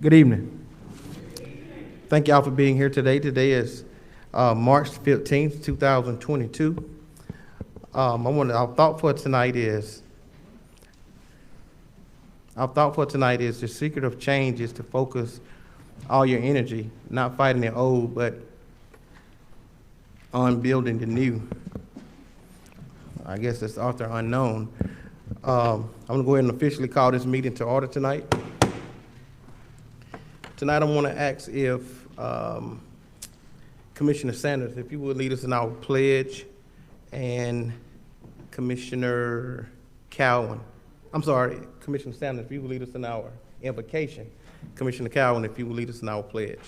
Good evening. Thank y'all for being here today. Today is March 15th, 2022. Our thought for tonight is the secret of change is to focus all your energy, not fighting the old, but on building the new. I guess that's author unknown. I'm gonna go ahead and officially call this meeting to order tonight. Tonight I want to ask if Commissioner Sanders, if you would lead us in our pledge, and Commissioner Cowan, Commissioner Sanders, if you would lead us in our invocation. Commissioner Cowan, if you would lead us in our pledge.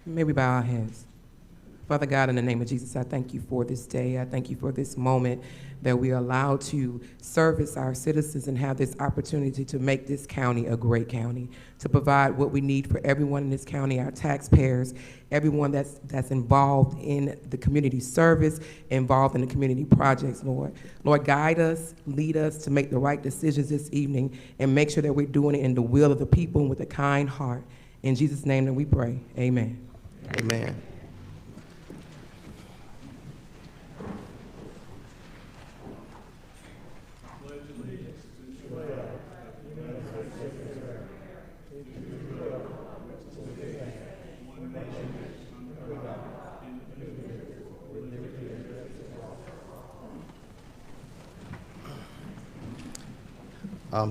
May we bow our heads. Father God, in the name of Jesus, I thank you for this day. I thank you for this moment that we are allowed to service our citizens and have this opportunity to make this county a great county, to provide what we need for everyone in this county, our taxpayers, everyone that's involved in the community service, involved in the community projects, Lord. Lord, guide us, lead us to make the right decisions this evening, and make sure that we're doing it in the will of the people and with a kind heart. In Jesus' name that we pray, amen. Amen.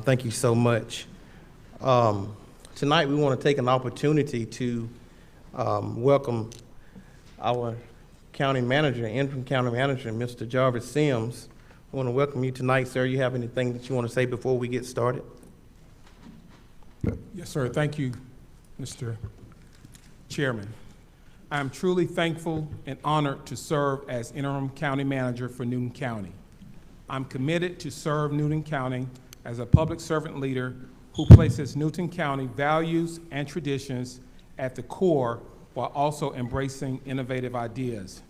Thank you so much. Tonight we want to take an opportunity to welcome our county manager, interim county manager, Mr. Jarvis Sims. I want to welcome you tonight, sir. You have anything that you want to say before we get started? Yes, sir. Thank you, Mr. Chairman. I am truly thankful and honored to serve as interim county manager for Newton County. I'm committed to serve Newton County as a public servant leader who places Newton County values and traditions at the core while also embracing innovative ideas.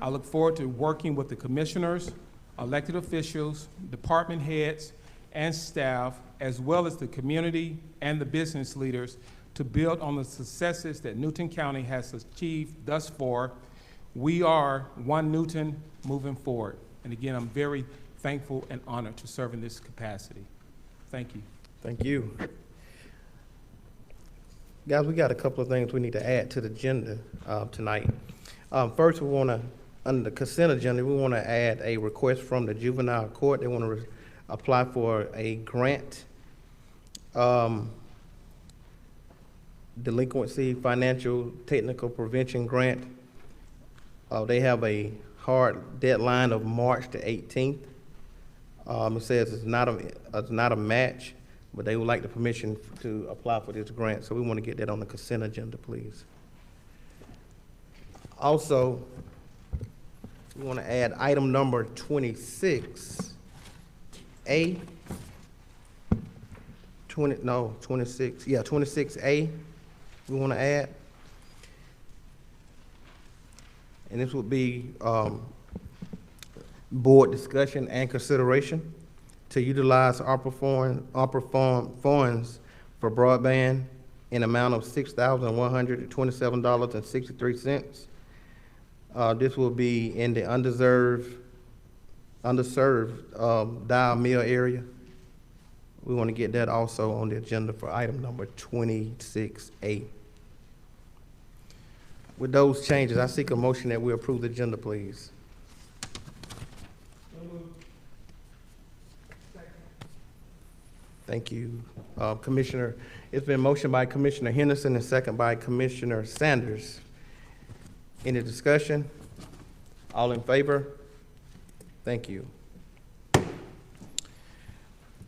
I look forward to working with the commissioners, elected officials, department heads, and staff, as well as the community and the business leaders, to build on the successes that Newton County has achieved thus far. We are one Newton moving forward. And again, I'm very thankful and honored to serve in this capacity. Thank you. Thank you. Guys, we got a couple of things we need to add to the agenda tonight. First, we want to, under the consent agenda, we want to add a request from the Juvenile Court. They want to apply for a grant, delinquency financial technical prevention grant. They have a hard deadline of March the 18th. It says it's not a match, but they would like the permission to apply for this grant, so we want to get that on the consent agenda, please. Also, we want to add item number 26A. 26A we want to add. And this would be board discussion and consideration to utilize APPROVED funds for broadband in amount of $6,127.63. This will be in the underserved Dial Mill area. We want to get that also on the agenda for item number 26A. With those changes, I seek a motion that we approve the agenda, please. Thank you, Commissioner. It's been motioned by Commissioner Henderson and second by Commissioner Sanders. Any discussion? All in favor? Thank you.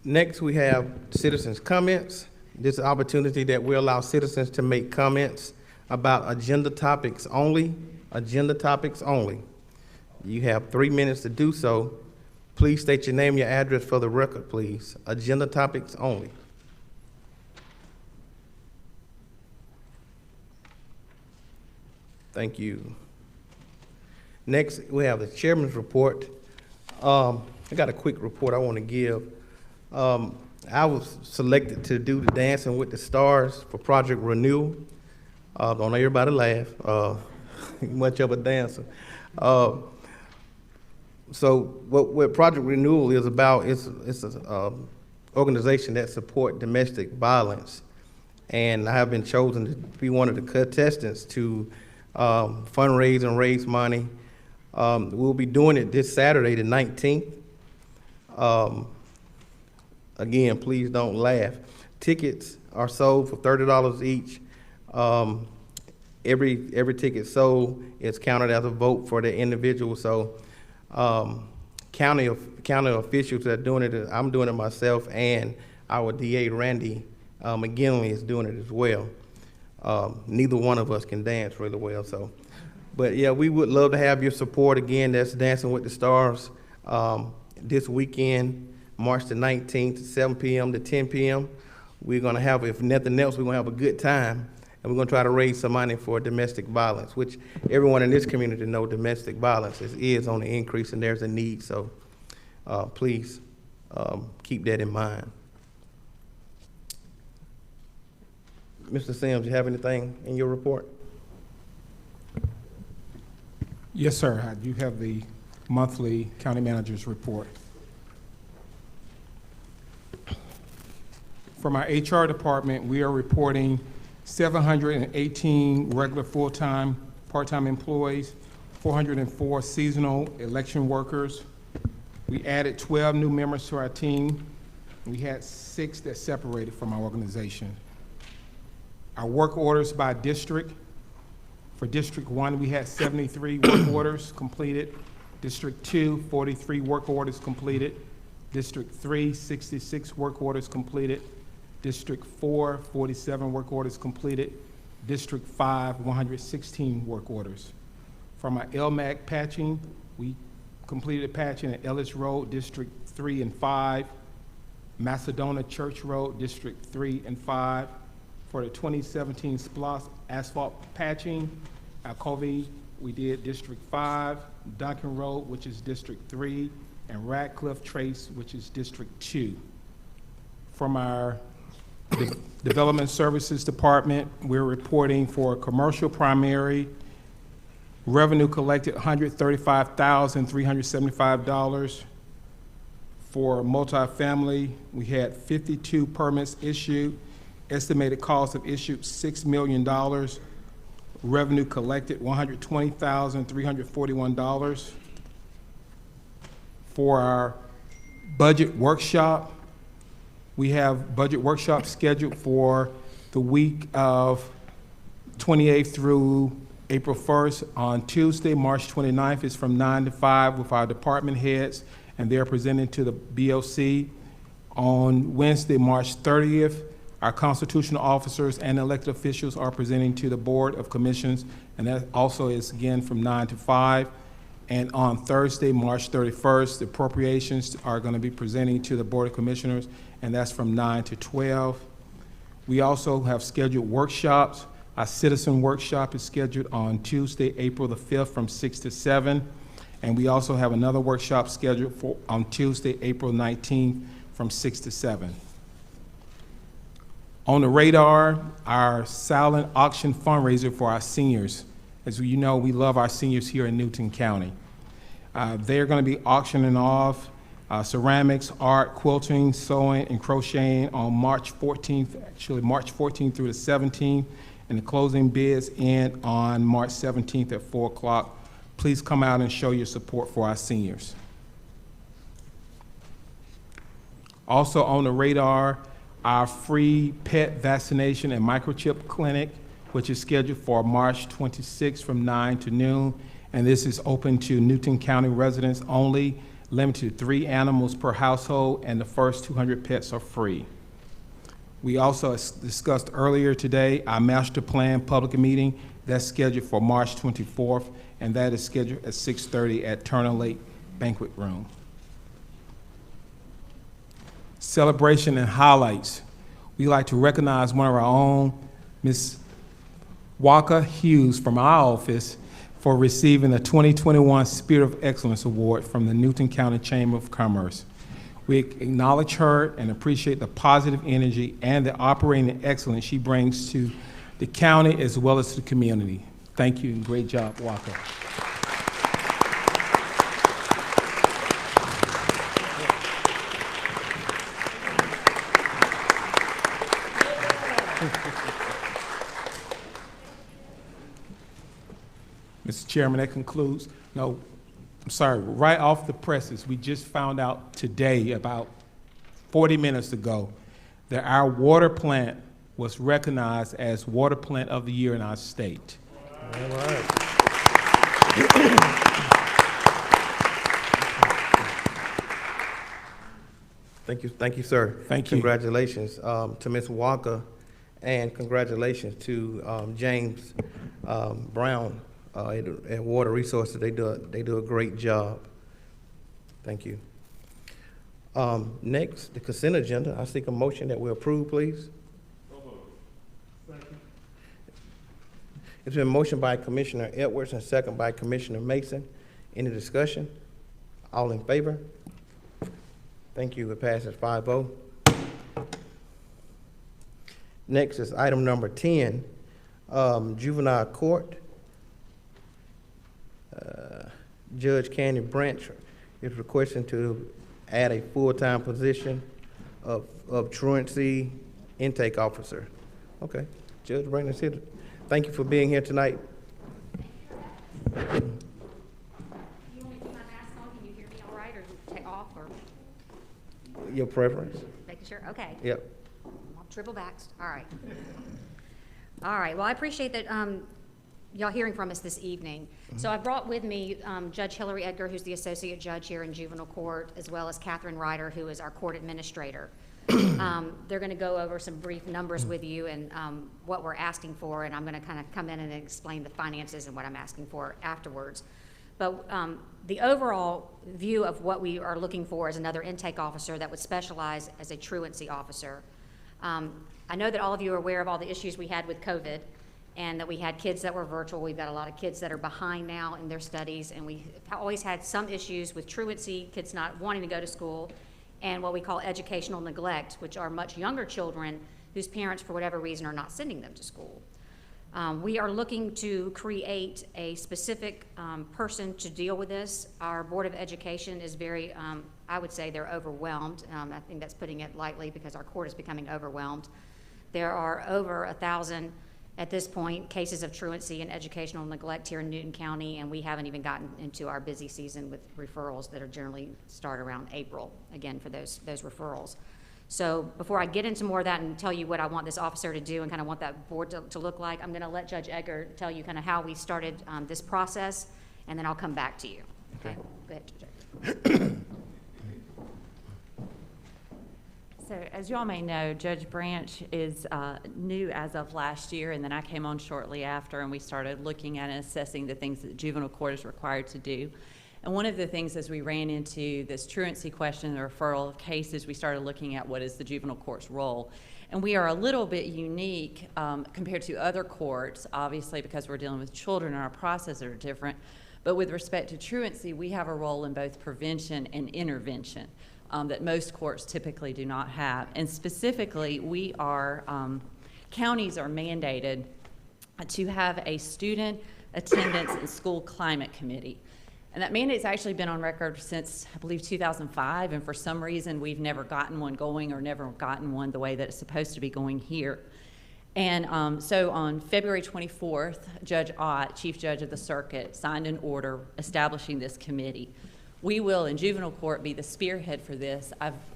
Next, we have citizens' comments. This is an opportunity that we allow citizens to make comments about agenda topics only. Agenda topics only. You have 3 minutes to do so. Please state your name, your address for the record, please. Agenda topics only. Thank you. Next, we have the chairman's report. I got a quick report I want to give. I was selected to do the Dancing with the Stars for Project ReNewal. Don't everybody laugh. Much of a dancer. So what Project ReNewal is about, it's an organization that support domestic violence. And I have been chosen to be one of the contestants to fundraise and raise money. We'll be doing it this Saturday, the 19th. Again, please don't laugh. Tickets are sold for $30 each. Every ticket sold is counted as a vote for the individual. So county officials that are doing it, I'm doing it myself, and our DA, Randy McGinley, is doing it as well. Neither one of us can dance really well, so. But yeah, we would love to have your support. Again, that's Dancing with the Stars this weekend, March the 19th, 7 p.m. to 10 p.m. We're gonna have, if nothing else, we're gonna have a good time, and we're gonna try to raise some money for domestic violence, which everyone in this community knows domestic violence is on the increase and there's a need, so please keep that in mind. Mr. Sims, you have anything in your report? Yes, sir. I do have the monthly county manager's report. From our HR department, we are reporting 718 regular full-time, part-time employees, 404 seasonal election workers. We added 12 new members to our team. We had 6 that separated from our organization. Our work orders by district. For District 1, we had 73 work orders completed. District 2, 43 work orders completed. District 3, 66 work orders completed. District 4, 47 work orders completed. District 5, 116 work orders. From our LMAC patching, we completed patching at Ellis Road, District 3 and 5. Macedonia Church Road, District 3 and 5. For the 2017 SPLOS asphalt patching, at Covey, we did District 5, Duncan Road, which is District 3, and Radcliffe Trace, which is District 2. From our Development Services Department, we're reporting for commercial primary, revenue collected $135,375. For multifamily, we had 52 permits issued. Estimated cost of issued $6 million. Revenue collected $120,341. For our budget workshop, we have budget workshops scheduled for the week of 28th through April 1st. On Tuesday, March 29th, is from 9 to 5 with our department heads, and they're presenting to the BOC. On Wednesday, March 30th, our constitutional officers and elected officials are presenting to the Board of Commissions, and that also is again from 9 to 5. And on Thursday, March 31st, the appropriations are going to be presenting to the Board of Commissioners, and that's from 9 to 12. We also have scheduled workshops. Our citizen workshop is scheduled on Tuesday, April the 5th from 6 to 7. And we also have another workshop scheduled for on Tuesday, April 19th from 6 to 7. On the radar, our silent auction fundraiser for our seniors. As you know, we love our seniors here in Newton County. They're going to be auctioning off ceramics, art, quilting, sewing, and crocheting on March 14th, actually March 14th through the 17th, and the closing bids end on March 17th at 4 o'clock. Please come out and show your support for our seniors. Also on the radar, our free pet vaccination and microchip clinic, which is scheduled for March 26th from 9 to noon. And this is open to Newton County residents only, limited to 3 animals per household, and the first 200 pets are free. We also discussed earlier today our master plan public meeting that's scheduled for March 24th, and that is scheduled at 6:30 at Turner Lake Banquet Room. Celebration and highlights. We like to recognize one of our own, Ms. Nwaka Hughes from our office, for receiving the 2021 Spirit of Excellence Award from the Newton County Chamber of Commerce. We acknowledge her and appreciate the positive energy and the operating excellence she brings to the county as well as to the community. Thank you and great job, Nwaka. Mr. Chairman, that concludes. No, I'm sorry, right off the presses, we just found out today, about 40 minutes ago, that our water plant was recognized as Water Plant of the Year in our state. All right. Thank you, sir. Thank you. Congratulations to Ms. Walker, and congratulations to James Brown at Water Resources. They do a great job. Thank you. Next, the consent agenda. I seek a motion that we approve, please. It's been motioned by Commissioner Edwards and second by Commissioner Mason. Any discussion? All in favor? Thank you. It passes 5-0. Next is item number 10, Juvenile Court. Judge Candy Branch is requesting to add a full-time position of truancy intake officer. Okay, Judge Brandon's here. Thank you for being here tonight. You want me to keep my mask on? Can you hear me all right, or take off, or Your preference? making sure? Okay. Yep. I'll triple backs. All right. All right. Well, I appreciate that y'all hearing from us this evening. So I brought with me Judge Hillary Edgar, who's the associate judge here in Juvenile Court, as well as Catherine Ryder, who is our court administrator. They're going to go over some brief numbers with you and what we're asking for, and I'm going to kind of come in and explain the finances and what I'm asking for afterwards. But the overall view of what we are looking for is another intake officer that would specialize as a truancy officer. I know that all of you are aware of all the issues we had with COVID, and that we had kids that were virtual. We've got a lot of kids that are behind now in their studies, and we always had some issues with truancy, kids not wanting to go to school, and what we call educational neglect, which are much younger children whose parents, for whatever reason, are not sending them to school. We are looking to create a specific person to deal with this. Our Board of Education is very, I would say they're overwhelmed. I think that's putting it lightly, because our court is becoming overwhelmed. There are over 1,000 at this point cases of truancy and educational neglect here in Newton County, and we haven't even gotten into our busy season with referrals that are generally start around April, again, for those referrals. So before I get into more of that and tell you what I want this officer to do and kind of want that board to look like, I'm going to let Judge Edgar tell you kind of how we started this process, and then I'll come back to you. Okay? Go ahead, Judge Edgar. So as you all may know, Judge Branch is new as of last year, and then I came on shortly after, and we started looking at and assessing the things that juvenile court is required to do. And one of the things, as we ran into this truancy question, the referral of cases, we started looking at what is the juvenile court's role. And we are a little bit unique compared to other courts, obviously, because we're dealing with children and our processes are different. But with respect to truancy, we have a role in both prevention and intervention that most courts typically do not have. And specifically, we are, counties are mandated to have a student attendance and school climate committee. And that mandate's actually been on record since, I believe, 2005, and for some reason, we've never gotten one going or never gotten one the way that it's supposed to be going here. And so on February 24th, Judge Ott, Chief Judge of the Circuit, signed an order establishing this committee. We will, in juvenile court, be the spearhead for this.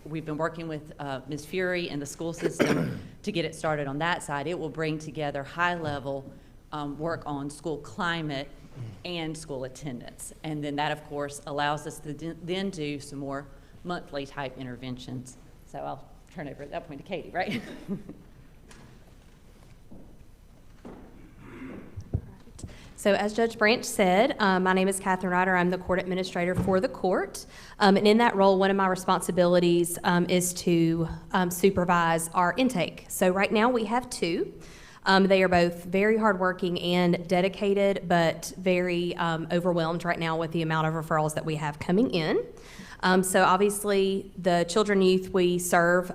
We've been working with Ms. Fury and the school system to get it started on that side. It will bring together high-level work on school climate and school attendance. And then that, of course, allows us to then do some more monthly type interventions. So I'll turn over at that point to Katie, right? So as Judge Branch said, my name is Catherine Ryder. I'm the court administrator for the court. And in that role, one of my responsibilities is to supervise our intake. So right now we have two. They are both very hardworking and dedicated, but very overwhelmed right now with the amount of referrals that we have coming in. So obviously, the children and youth we serve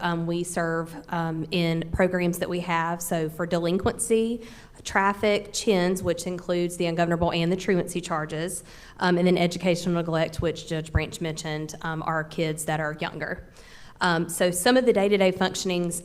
in programs that we have. So for delinquency, traffic, CHINs, which includes the ungovernable and the truancy charges, and then educational neglect, which Judge Branch mentioned, are kids that are younger. So some of the day-to-day functionings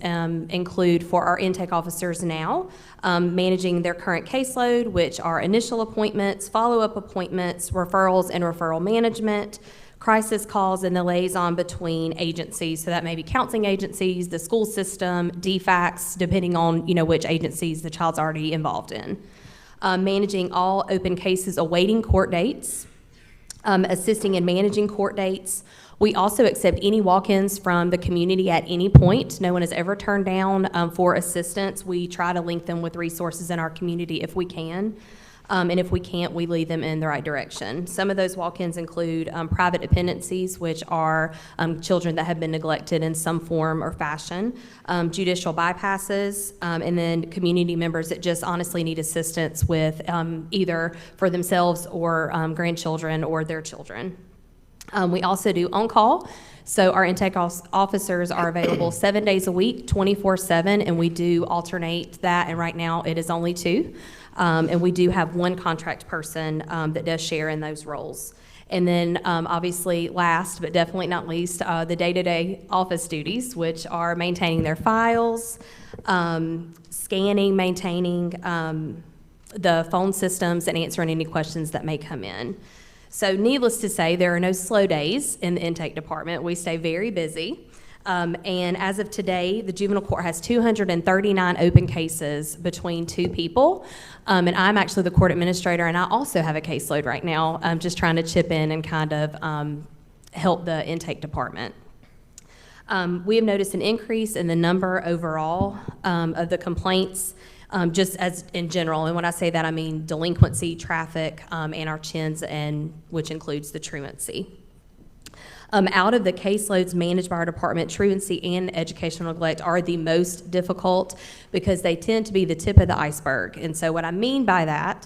include for our intake officers now, managing their current caseload, which are initial appointments, follow-up appointments, referrals and referral management, crisis calls, and the liaison between agencies. So that may be counseling agencies, the school system, DFACS, depending on which agencies the child's already involved in. Managing all open cases awaiting court dates, assisting in managing court dates. We also accept any walk-ins from the community at any point. No one is ever turned down for assistance. We try to link them with resources in our community if we can. And if we can't, we lead them in the right direction. Some of those walk-ins include private dependencies, which are children that have been neglected in some form or fashion, judicial bypasses, and then community members that just honestly need assistance with either for themselves or grandchildren or their children. We also do on-call. So our intake officers are available 7 days a week, 24/7, and we do alternate that, and right now it is only 2. And we do have one contract person that does share in those roles. And then obviously last but definitely not least, the day-to-day office duties, which are maintaining their files, scanning, maintaining the phone systems, and answering any questions that may come in. So needless to say, there are no slow days in the intake department. We stay very busy. And as of today, the juvenile court has 239 open cases between 2 people. And I'm actually the court administrator, and I also have a caseload right now. I'm just trying to chip in and kind of help the intake department. We have noticed an increase in the number overall of the complaints, just as in general. And when I say that, I mean delinquency, traffic, and our CHINs, and which includes the truancy. Out of the caseloads managed by our department, truancy and educational neglect are the most difficult because they tend to be the tip of the iceberg. And so what I mean by that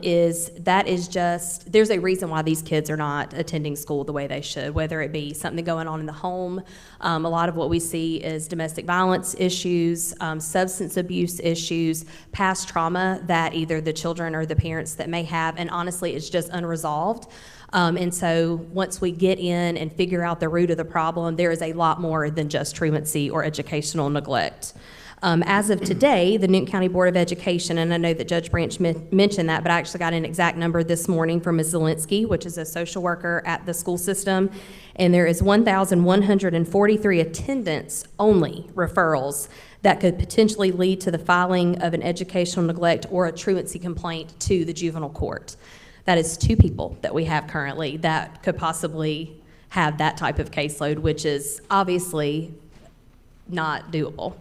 is just, there's a reason why these kids are not attending school the way they should, whether it be something going on in the home. A lot of what we see is domestic violence issues, substance abuse issues, past trauma that either the children or the parents that may have, and honestly, it's just unresolved. And so once we get in and figure out the root of the problem, there is a lot more than just truancy or educational neglect. As of today, the Newton County Board of Education, and I know that Judge Branch mentioned that, but I actually got an exact number this morning from Ms. Zielinski, which is a social worker at the school system, and there is 1,143 attendance only referrals that could potentially lead to the filing of an educational neglect or a truancy complaint to the juvenile court. That is 2 people that we have currently that could possibly have that type of caseload, which is obviously not doable.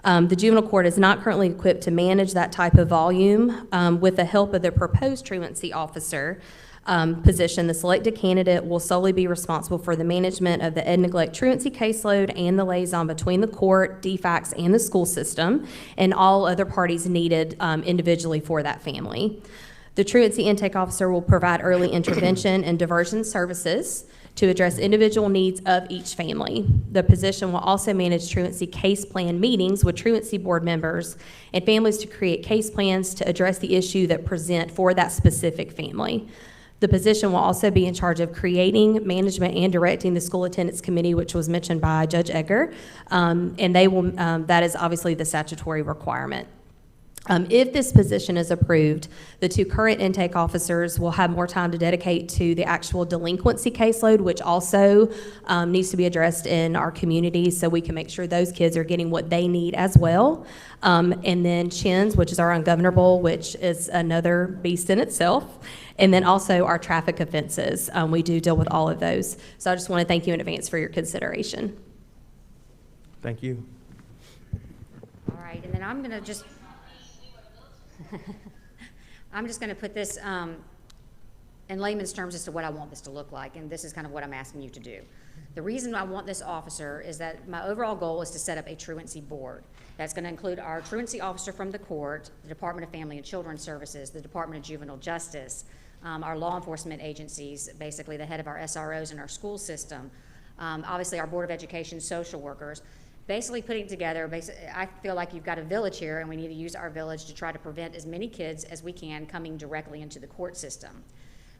The juvenile court is not currently equipped to manage that type of volume. With the help of the proposed truancy officer position, the selected candidate will solely be responsible for the management of the ed neglect truancy caseload and the liaison between the court, DFACS, and the school system, and all other parties needed individually for that family. The truancy intake officer will provide early intervention and diversion services to address individual needs of each family. The position will also manage truancy case plan meetings with truancy board members and families to create case plans to address the issue that present for that specific family. The position will also be in charge of creating, management, and directing the school attendance committee, which was mentioned by Judge Edgar, and they will. That is obviously the statutory requirement. If this position is approved, the 2 current intake officers will have more time to dedicate to the actual delinquency caseload, which also needs to be addressed in our community so we can make sure those kids are getting what they need as well. And then CHINs, which is our ungovernable, which is another beast in itself. And then also our traffic offenses. We do deal with all of those. So I just want to thank you in advance for your consideration. Thank you. All right, and then I'm going to just put this in layman's terms as to what I want this to look like, and this is kind of what I'm asking you to do. The reason I want this officer is that my overall goal is to set up a truancy board. That's going to include our truancy officer from the court, the Department of Family and Children Services, the Department of Juvenile Justice, our law enforcement agencies, basically the head of our SROs in our school system, obviously our Board of Education social workers, basically putting together, I feel like you've got a village here, and we need to use our village to try to prevent as many kids as we can coming directly into the court system.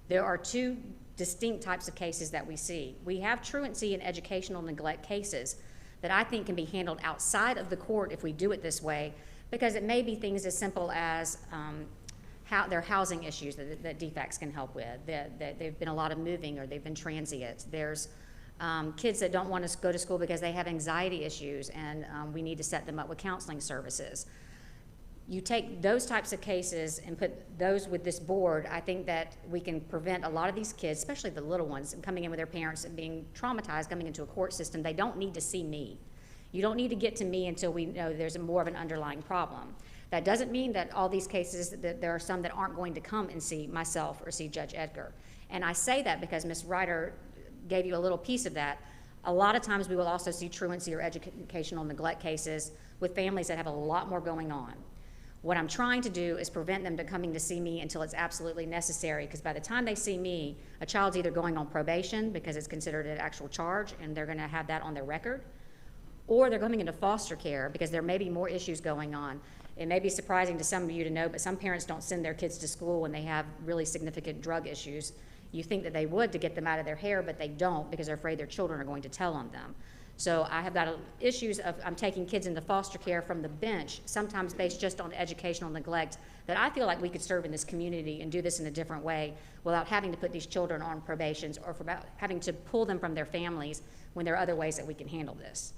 There are two distinct types of cases that we see. We have truancy and educational neglect cases that I think can be handled outside of the court if we do it this way, because it may be things as simple as their housing issues that DFACS can help with. They've been a lot of moving, or they've been transient. There's kids that don't want to go to school because they have anxiety issues, and we need to set them up with counseling services. You take those types of cases and put those with this board, I think that we can prevent a lot of these kids, especially the little ones, coming in with their parents and being traumatized coming into a court system. They don't need to see me. You don't need to get to me until we know there's more of an underlying problem. That doesn't mean that all these cases, that there are some that aren't going to come and see myself or see Judge Edgar. And I say that because Ms. Ryder gave you a little piece of that. A lot of times we will also see truancy or educational neglect cases with families that have a lot more going on. What I'm trying to do is prevent them from coming to see me until it's absolutely necessary, because by the time they see me, a child's either going on probation because it's considered an actual charge and they're going to have that on their record, or they're coming into foster care because there may be more issues going on. It may be surprising to some of you to know, but some parents don't send their kids to school when they have really significant drug issues. You think that they would to get them out of their hair, but they don't because they're afraid their children are going to tell on them. So I have got issues of I'm taking kids into foster care from the bench, sometimes based just on educational neglect, that I feel like we could serve in this community and do this in a different way without having to put these children on probations or having to pull them from their families when there are other ways that we can handle this.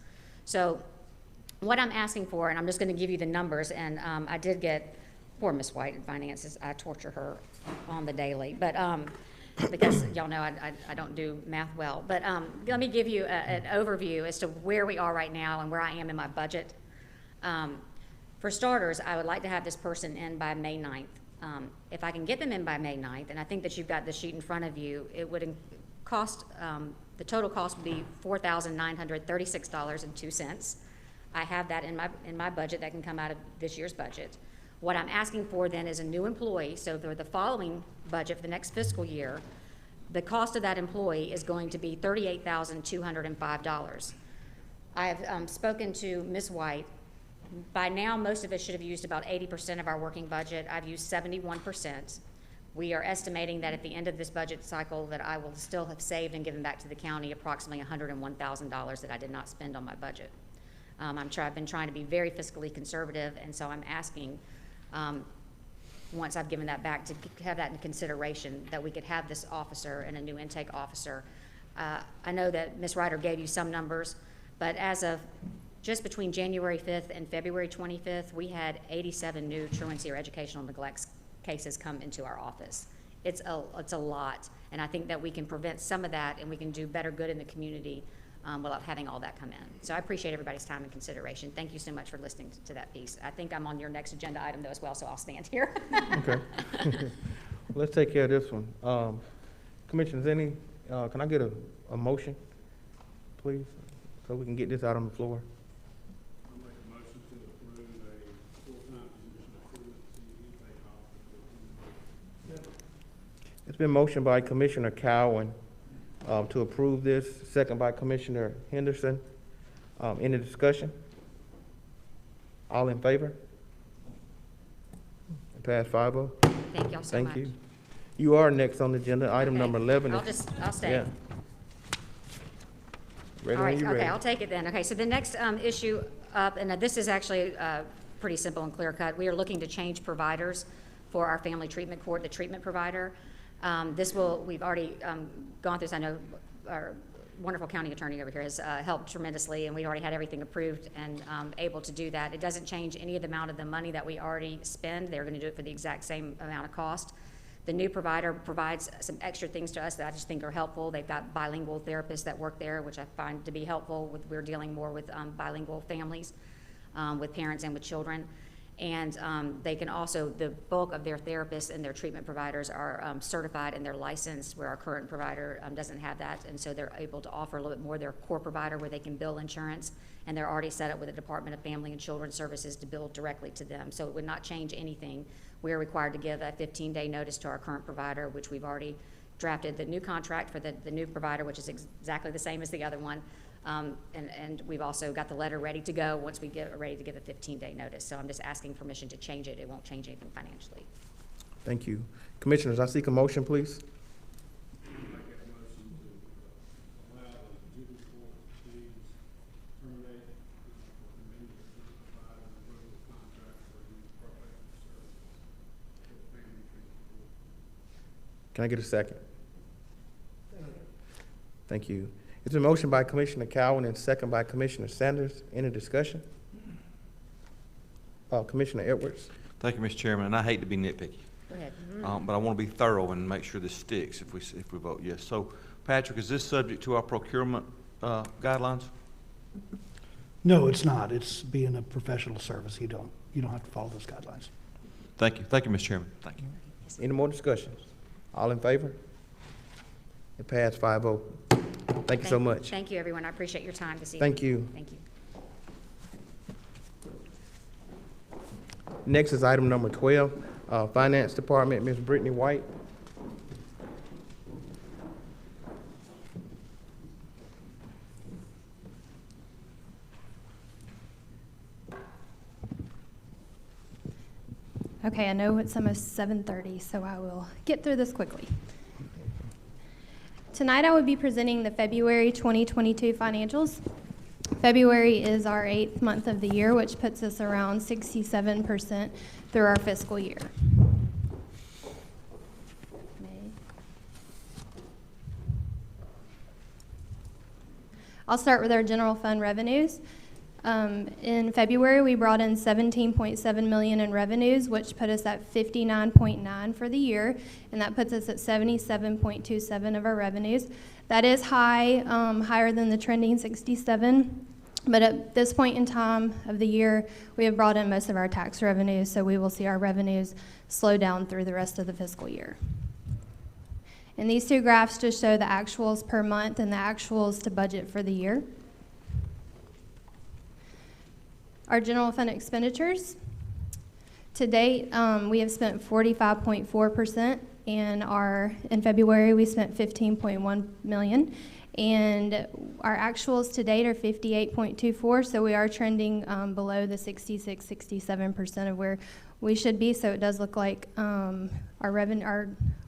So what I'm asking for, and I'm just going to give you the numbers, and I did get, poor Miss White in finances, I torture her on the daily, but because y'all know I don't do math well. But let me give you an overview as to where we are right now and where I am in my budget. For starters, I would like to have this person in by May 9th. If I can get them in by May 9th, and I think that you've got the sheet in front of you, it would cost, the total cost would be $4,936.02. I have that in my budget that can come out of this year's budget. What I'm asking for then is a new employee, so for the following budget for the next fiscal year, the cost of that employee is going to be $38,205. I have spoken to Ms. White. By now, most of us should have used about 80% of our working budget. I've used 71%. We are estimating that at the end of this budget cycle that I will still have saved and given back to the county approximately $101,000 that I did not spend on my budget. I've been trying to be very fiscally conservative, and so I'm asking, once I've given that back, to have that in consideration, that we could have this officer and a new intake officer. I know that Ms. Ryder gave you some numbers, but as of just between January 5th and February 25th, we had 87 new truancy or educational neglect cases come into our office. It's a lot, and I think that we can prevent some of that, and we can do better good in the community without having all that come in. So I appreciate everybody's time and consideration. Thank you so much for listening to that piece. I think I'm on your next agenda item though as well, so I'll stand here. Okay. Let's take care of this one. Commissioners, can I get a motion, please, so we can get this out on the floor? I'll make a motion to approve a full-time position of truancy intake officer. It's been motioned by Commissioner Cowan to approve this, second by Commissioner Henderson. Any discussion? All in favor? Pass 5-0. Thank y'all so much. Thank you. You are next on the agenda. Item Okay. number 11 I'll stay. Yeah. Ready All when right, you're ready. okay, I'll take it then. Okay, so the next issue up, and this is actually pretty simple and clear cut. We are looking to change providers for our family treatment court, the treatment provider. We've already gone through this. I know our wonderful county attorney over here has helped tremendously, and we already had everything approved and able to do that. It doesn't change any of the amount of the money that we already spend. They're going to do it for the exact same amount of cost. The new provider provides some extra things to us that I just think are helpful. They've got bilingual therapists that work there, which I find to be helpful. We're dealing more with bilingual families, with parents and with children. And they can also, the bulk of their therapists and their treatment providers are certified and they're licensed, where our current provider doesn't have that. And so they're able to offer a little bit more their core provider where they can bill insurance. And they're already set up with the Department of Family and Children's Services to bill directly to them. So it would not change anything. We are required to give a 15-day notice to our current provider, which we've already drafted the new contract for the new provider, which is exactly the same as the other one. And we've also got the letter ready to go once we get ready to give a 15-day notice. So I'm just asking permission to change it. It won't change anything financially. Thank you. Commissioners, I seek a motion, please. Make that motion to allow the juvenile court to terminate the member to provide a verbal contract for the professional services for family treatment court. Can I get a second? Thank you. It's a motion by Commissioner Cowan and second by Commissioner Sanders. Any discussion? Commissioner Edwards. Thank you, Mr. Chairman, and I hate to be nitpicky, Go ahead. but I want to be thorough and make sure this sticks if we vote yes. So, Patrick, is this subject to our procurement guidelines? No, it's not. It's being a professional service. You don't have to follow those guidelines. Thank you, Mr. Chairman. Thank you. Any more discussions? All in favor? It passed 5-0. Thank you so much. Thank you, everyone. I appreciate your time this evening. Thank you. Thank you. Next is item number 12, Finance Department, Ms. Brittany White. Okay, I know it's almost 7:30, so I will get through this quickly. Tonight I will be presenting the February 2022 financials. February is our 8th month of the year, which puts us around 67% through our fiscal year. I'll start with our general fund revenues. In February, we brought in $17.7 million in revenues, which put us at 59.9 for the year, and that puts us at 77.27 of our revenues. That is high, higher than the trending 67, but at this point in time of the year, we have brought in most of our tax revenues, so we will see our revenues slow down through the rest of the fiscal year. And these two graphs just show the actuals per month and the actuals to budget for the year. Our general fund expenditures. To date, we have spent 45.4%, and in February we spent 15.1 million, and our actuals to date are 58.24. So we are trending below the 66-67% of where we should be. So it does look like our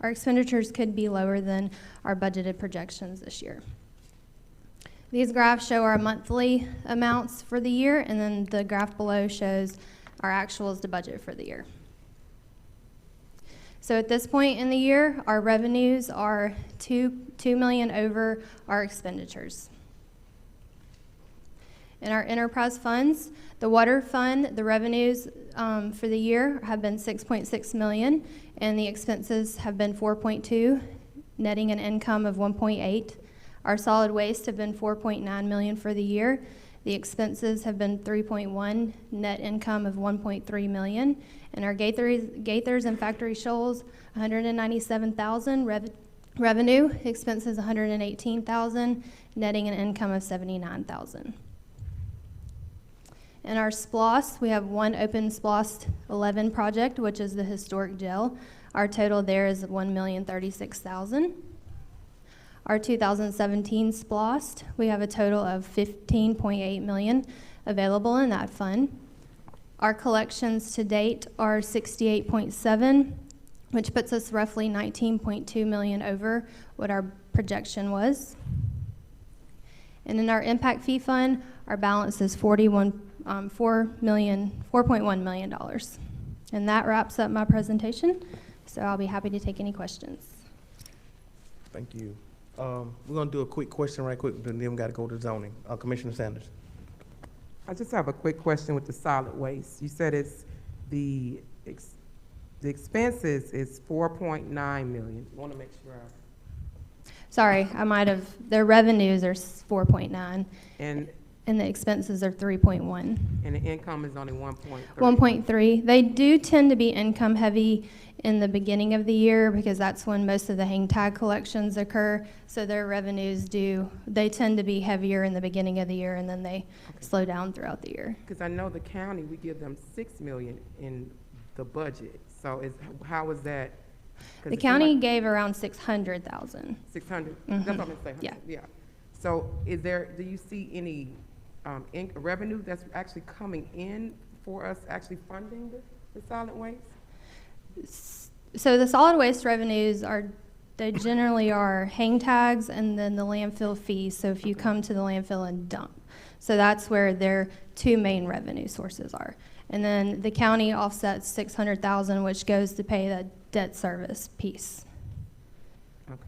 expenditures could be lower than our budgeted projections this year. These graphs show our monthly amounts for the year, and then the graph below shows our actuals to budget for the year. So at this point in the year, our revenues are $2 million over our expenditures. In our enterprise funds, the water fund, the revenues for the year have been $6.6 million, and the expenses have been $4.2, netting an income of $1.8. Our solid waste have been $4.9 million for the year. The expenses have been $3.1, net income of $1.3 million. And our Gaithers and Factory Shoals, $197,000 revenue, expenses $118,000, netting an income of $79,000. In our SPLOS, we have one open SPLOS 11 project, which is the historic jail. Our total there is $1,036,000. Our 2017 SPLOST, we have a total of $15.8 million available in that fund. Our collections to date are $68.7, which puts us roughly $19.2 million over what our projection was. And in our impact fee fund, our balance is $4.1 million. And that wraps up my presentation, so I'll be happy to take any questions. Thank you. We're going to do a quick question right quick, then we got to go to zoning. Commissioner Sanders. I just have a quick question with the solid waste. You said it's the expenses is $4.9 million. I want to make sure. Sorry, I might have, their revenues are 4.9. And and the expenses are 3.1. And the income is only 1.3. 1.3. They do tend to be income heavy in the beginning of the year because that's when most of the hang tag collections occur. So their revenues they tend to be heavier in the beginning of the year, and then they slow down throughout the year. Because I know the county, we give them $6 million in the budget. So how is that? 'Cause The it seemed county like gave around 600,000. 600. Mhm. That's what I'm saying. Yeah. Yeah. So do you see any revenue that's actually coming in for us actually funding the solid waste? So the solid waste revenues they generally are hang tags and then the landfill fees. So if you come to the landfill and dump. So that's where their two main revenue sources are. And then the county offsets 600,000, which goes to pay the debt service piece. Okay.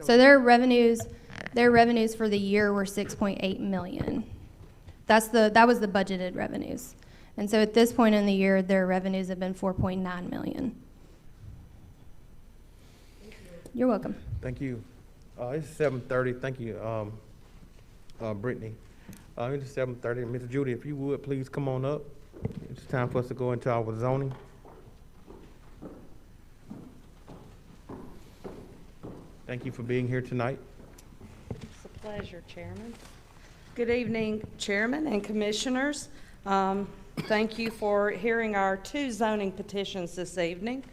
So their revenues for the year were 6.8 million. That was the budgeted revenues. And so at this point in the year, their revenues have been 4.9 million. You're welcome. Thank you. It's 7:30. Thank you, Brittany. It's 7:30. Ms. Judy, if you would, please come on up. It's time for us to go into our zoning. Thank you for being here tonight. It's a pleasure, Chairman. Good evening, Chairman and Commissioners. Thank you for hearing our two zoning petitions this evening.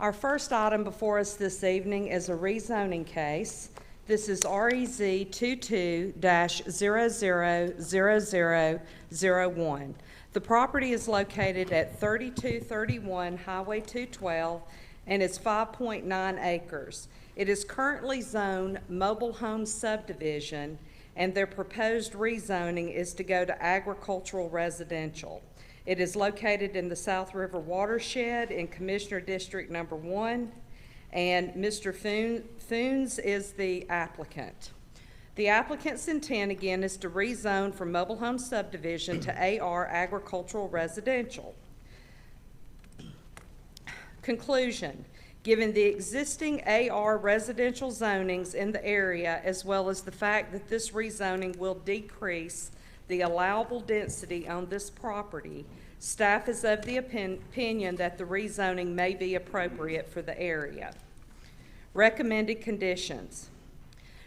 Our first item before us this evening is a rezoning case. This is REZ 22-000001. The property is located at 3231 Highway 212 and is 5.9 acres. It is currently zoned mobile home subdivision, and their proposed rezoning is to go to agricultural residential. It is located in the South River watershed in Commissioner District Number 1, and Mr. Foons is the applicant. The applicant's intent, again, is to rezone from mobile home subdivision to AR agricultural residential. Conclusion. Given the existing AR residential zonings in the area, as well as the fact that this rezoning will decrease the allowable density on this property, staff is of the opinion that the rezoning may be appropriate for the area. Recommended conditions.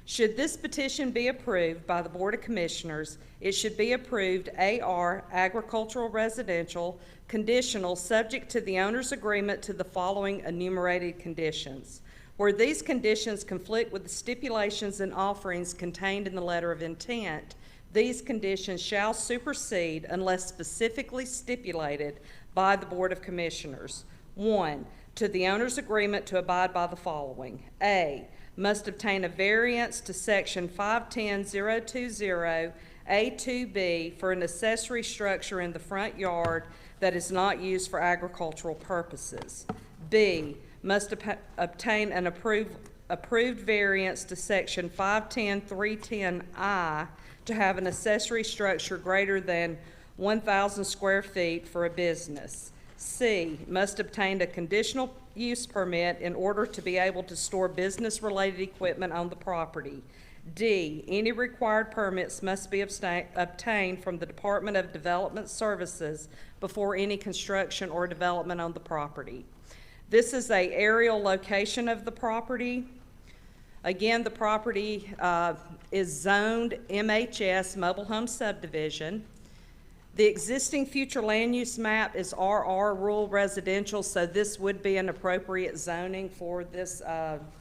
Should this petition be approved by the Board of Commissioners, it should be approved AR agricultural residential conditional subject to the owner's agreement to the following enumerated conditions. Where these conditions conflict with the stipulations and offerings contained in the letter of intent, these conditions shall supersede unless specifically stipulated by the Board of Commissioners. 1, to the owner's agreement to abide by the following. A, must obtain a variance to section 510020A2B for an accessory structure in the front yard that is not used for agricultural purposes. B, must obtain an approved variance to section 510310I to have an accessory structure greater than 1,000 square feet for a business. C, must obtain a conditional use permit in order to be able to store business-related equipment on the property. D, any required permits must be obtained from the Department of Development Services before any construction or development on the property. This is an aerial location of the property. Again, the property is zoned MHS Mobile Home Subdivision. The existing future land use map is RR Rural Residential, so this would be an appropriate zoning for this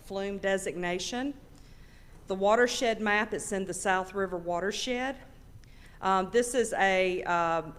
flume designation. The watershed map is in the South River watershed. This is a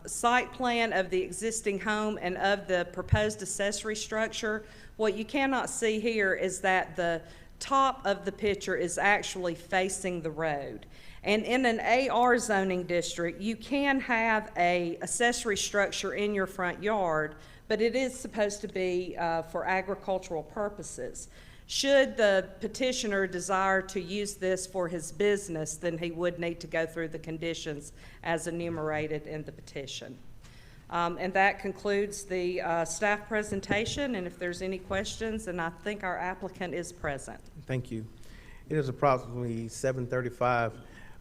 site plan of the existing home and of the proposed accessory structure. What you cannot see here is that the top of the picture is actually facing the road. And in an AR zoning district, you can have a accessory structure in your front yard, but it is supposed to be for agricultural purposes. Should the petitioner desire to use this for his business, then he would need to go through the conditions as enumerated in the petition. And that concludes the staff presentation, and if there's any questions, and I think our applicant is present. Thank you. It is approximately 7:35.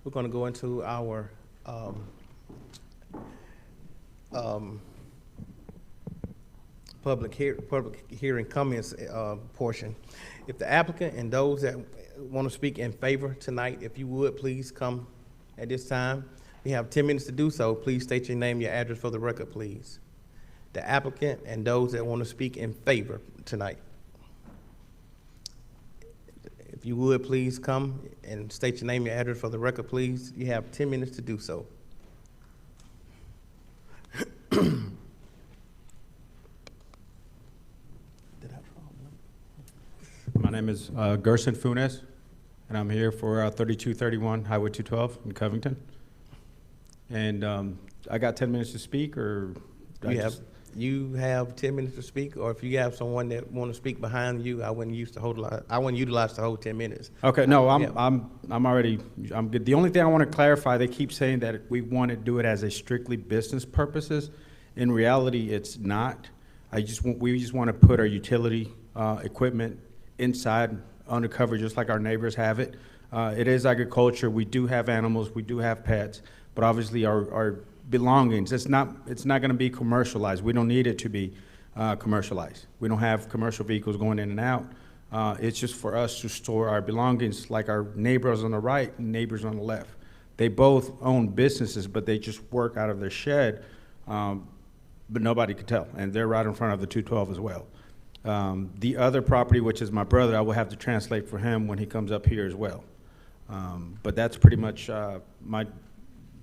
We're going to go into our public hearing comments portion. If the applicant and those that want to speak in favor tonight, if you would, please come at this time. You have 10 minutes to do so. Please state your name, your address for the record, please. The applicant and those that want to speak in favor tonight. If you would, please come and state your name, your address for the record, please. You have 10 minutes to do so. My name is Gerson Funes, and I'm here for 3231 Highway 212 in Covington. And I got 10 minutes to speak, or You have 10 minutes to speak, or if you have someone that want to speak behind you, I wouldn't utilize the whole 10 minutes. Okay, no, Yeah. I'm good. The only thing I want to clarify, they keep saying that we want to do it as a strictly business purposes. In reality, it's not. We just want to put our utility equipment inside undercover, just like our neighbors have it. It is agriculture. We do have animals. We do have pets, but obviously our belongings, it's not going to be commercialized. We don't need it to be commercialized. We don't have commercial vehicles going in and out. It's just for us to store our belongings, like our neighbors on the right and neighbors on the left. They both own businesses, but they just work out of their shed, but nobody could tell, and they're right in front of the 212 as well. The other property, which is my brother, I will have to translate for him when he comes up here as well. But that's pretty much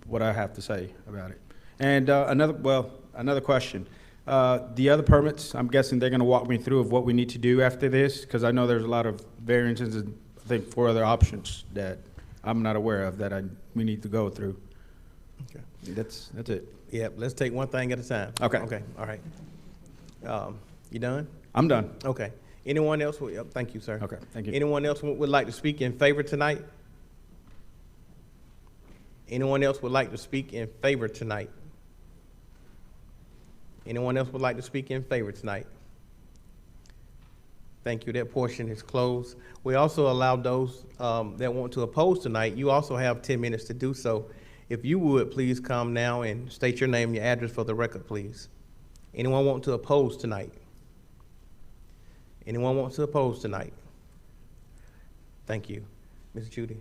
what I have to say about it. And another question. The other permits, I'm guessing they're going to walk me through of what we need to do after this, because I know there's a lot of variances and I think 4 other options that I'm not aware of that we need to go through. Okay. That's it. Yep, let's take one thing at a time. Okay. Okay, all right. You done? I'm done. Okay. Anyone else? Thank you, sir. Okay, thank you. Anyone else would like to speak in favor tonight? Anyone else would like to speak in favor tonight? Anyone else would like to speak in favor tonight? Thank you. That portion is closed. We also allow those that want to oppose tonight. You also have 10 minutes to do so. If you would, please come now and state your name and your address for the record, please. Anyone want to oppose tonight? Anyone want to oppose tonight? Thank you. Ms. Judy.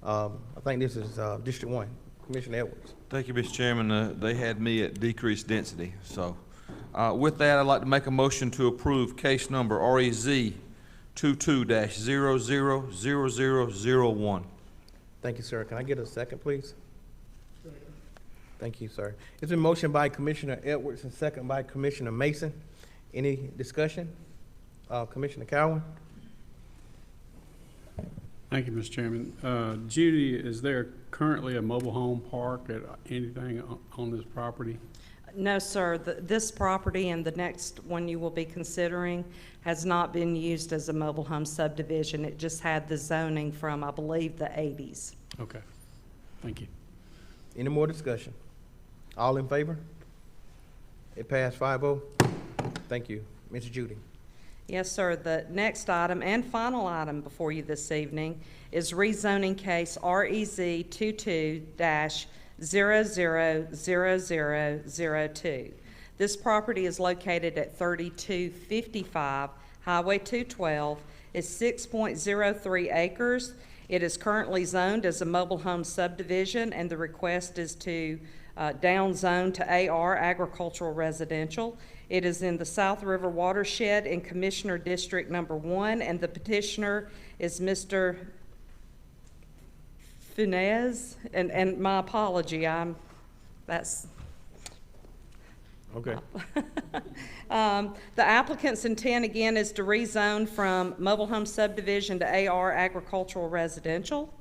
I think this is District 1, Commissioner Edwards. Thank you, Mr. Chairman. They had me at decreased density. So with that, I'd like to make a motion to approve case number REZ 22-000001. Thank you, sir. Can I get a second, please? Second. Thank you, sir. It's been motioned by Commissioner Edwards and second by Commissioner Mason. Any discussion? Commissioner Cowan? Thank you, Mr. Chairman. Judy, is there currently a mobile home park at anything on this property? No, sir. This property and the next one you will be considering has not been used as a mobile home subdivision. It just had the zoning from, I believe, the 80s. Okay. Thank you. Any more discussion? All in favor? It passed 5-0. Thank you. Ms. Judy. Yes, sir. The next item and final item before you this evening is rezoning case REZ 22-000002. This property is located at 3255 Highway 212. It's 6.03 acres. It is currently zoned as a mobile home subdivision, and the request is to down zone to AR, agricultural residential. It is in the South River watershed in Commissioner District Number 1, and the petitioner is Mr. Funes, and my apology, that's. Okay. The applicant's intent, again, is to rezone from mobile home subdivision to AR, agricultural residential.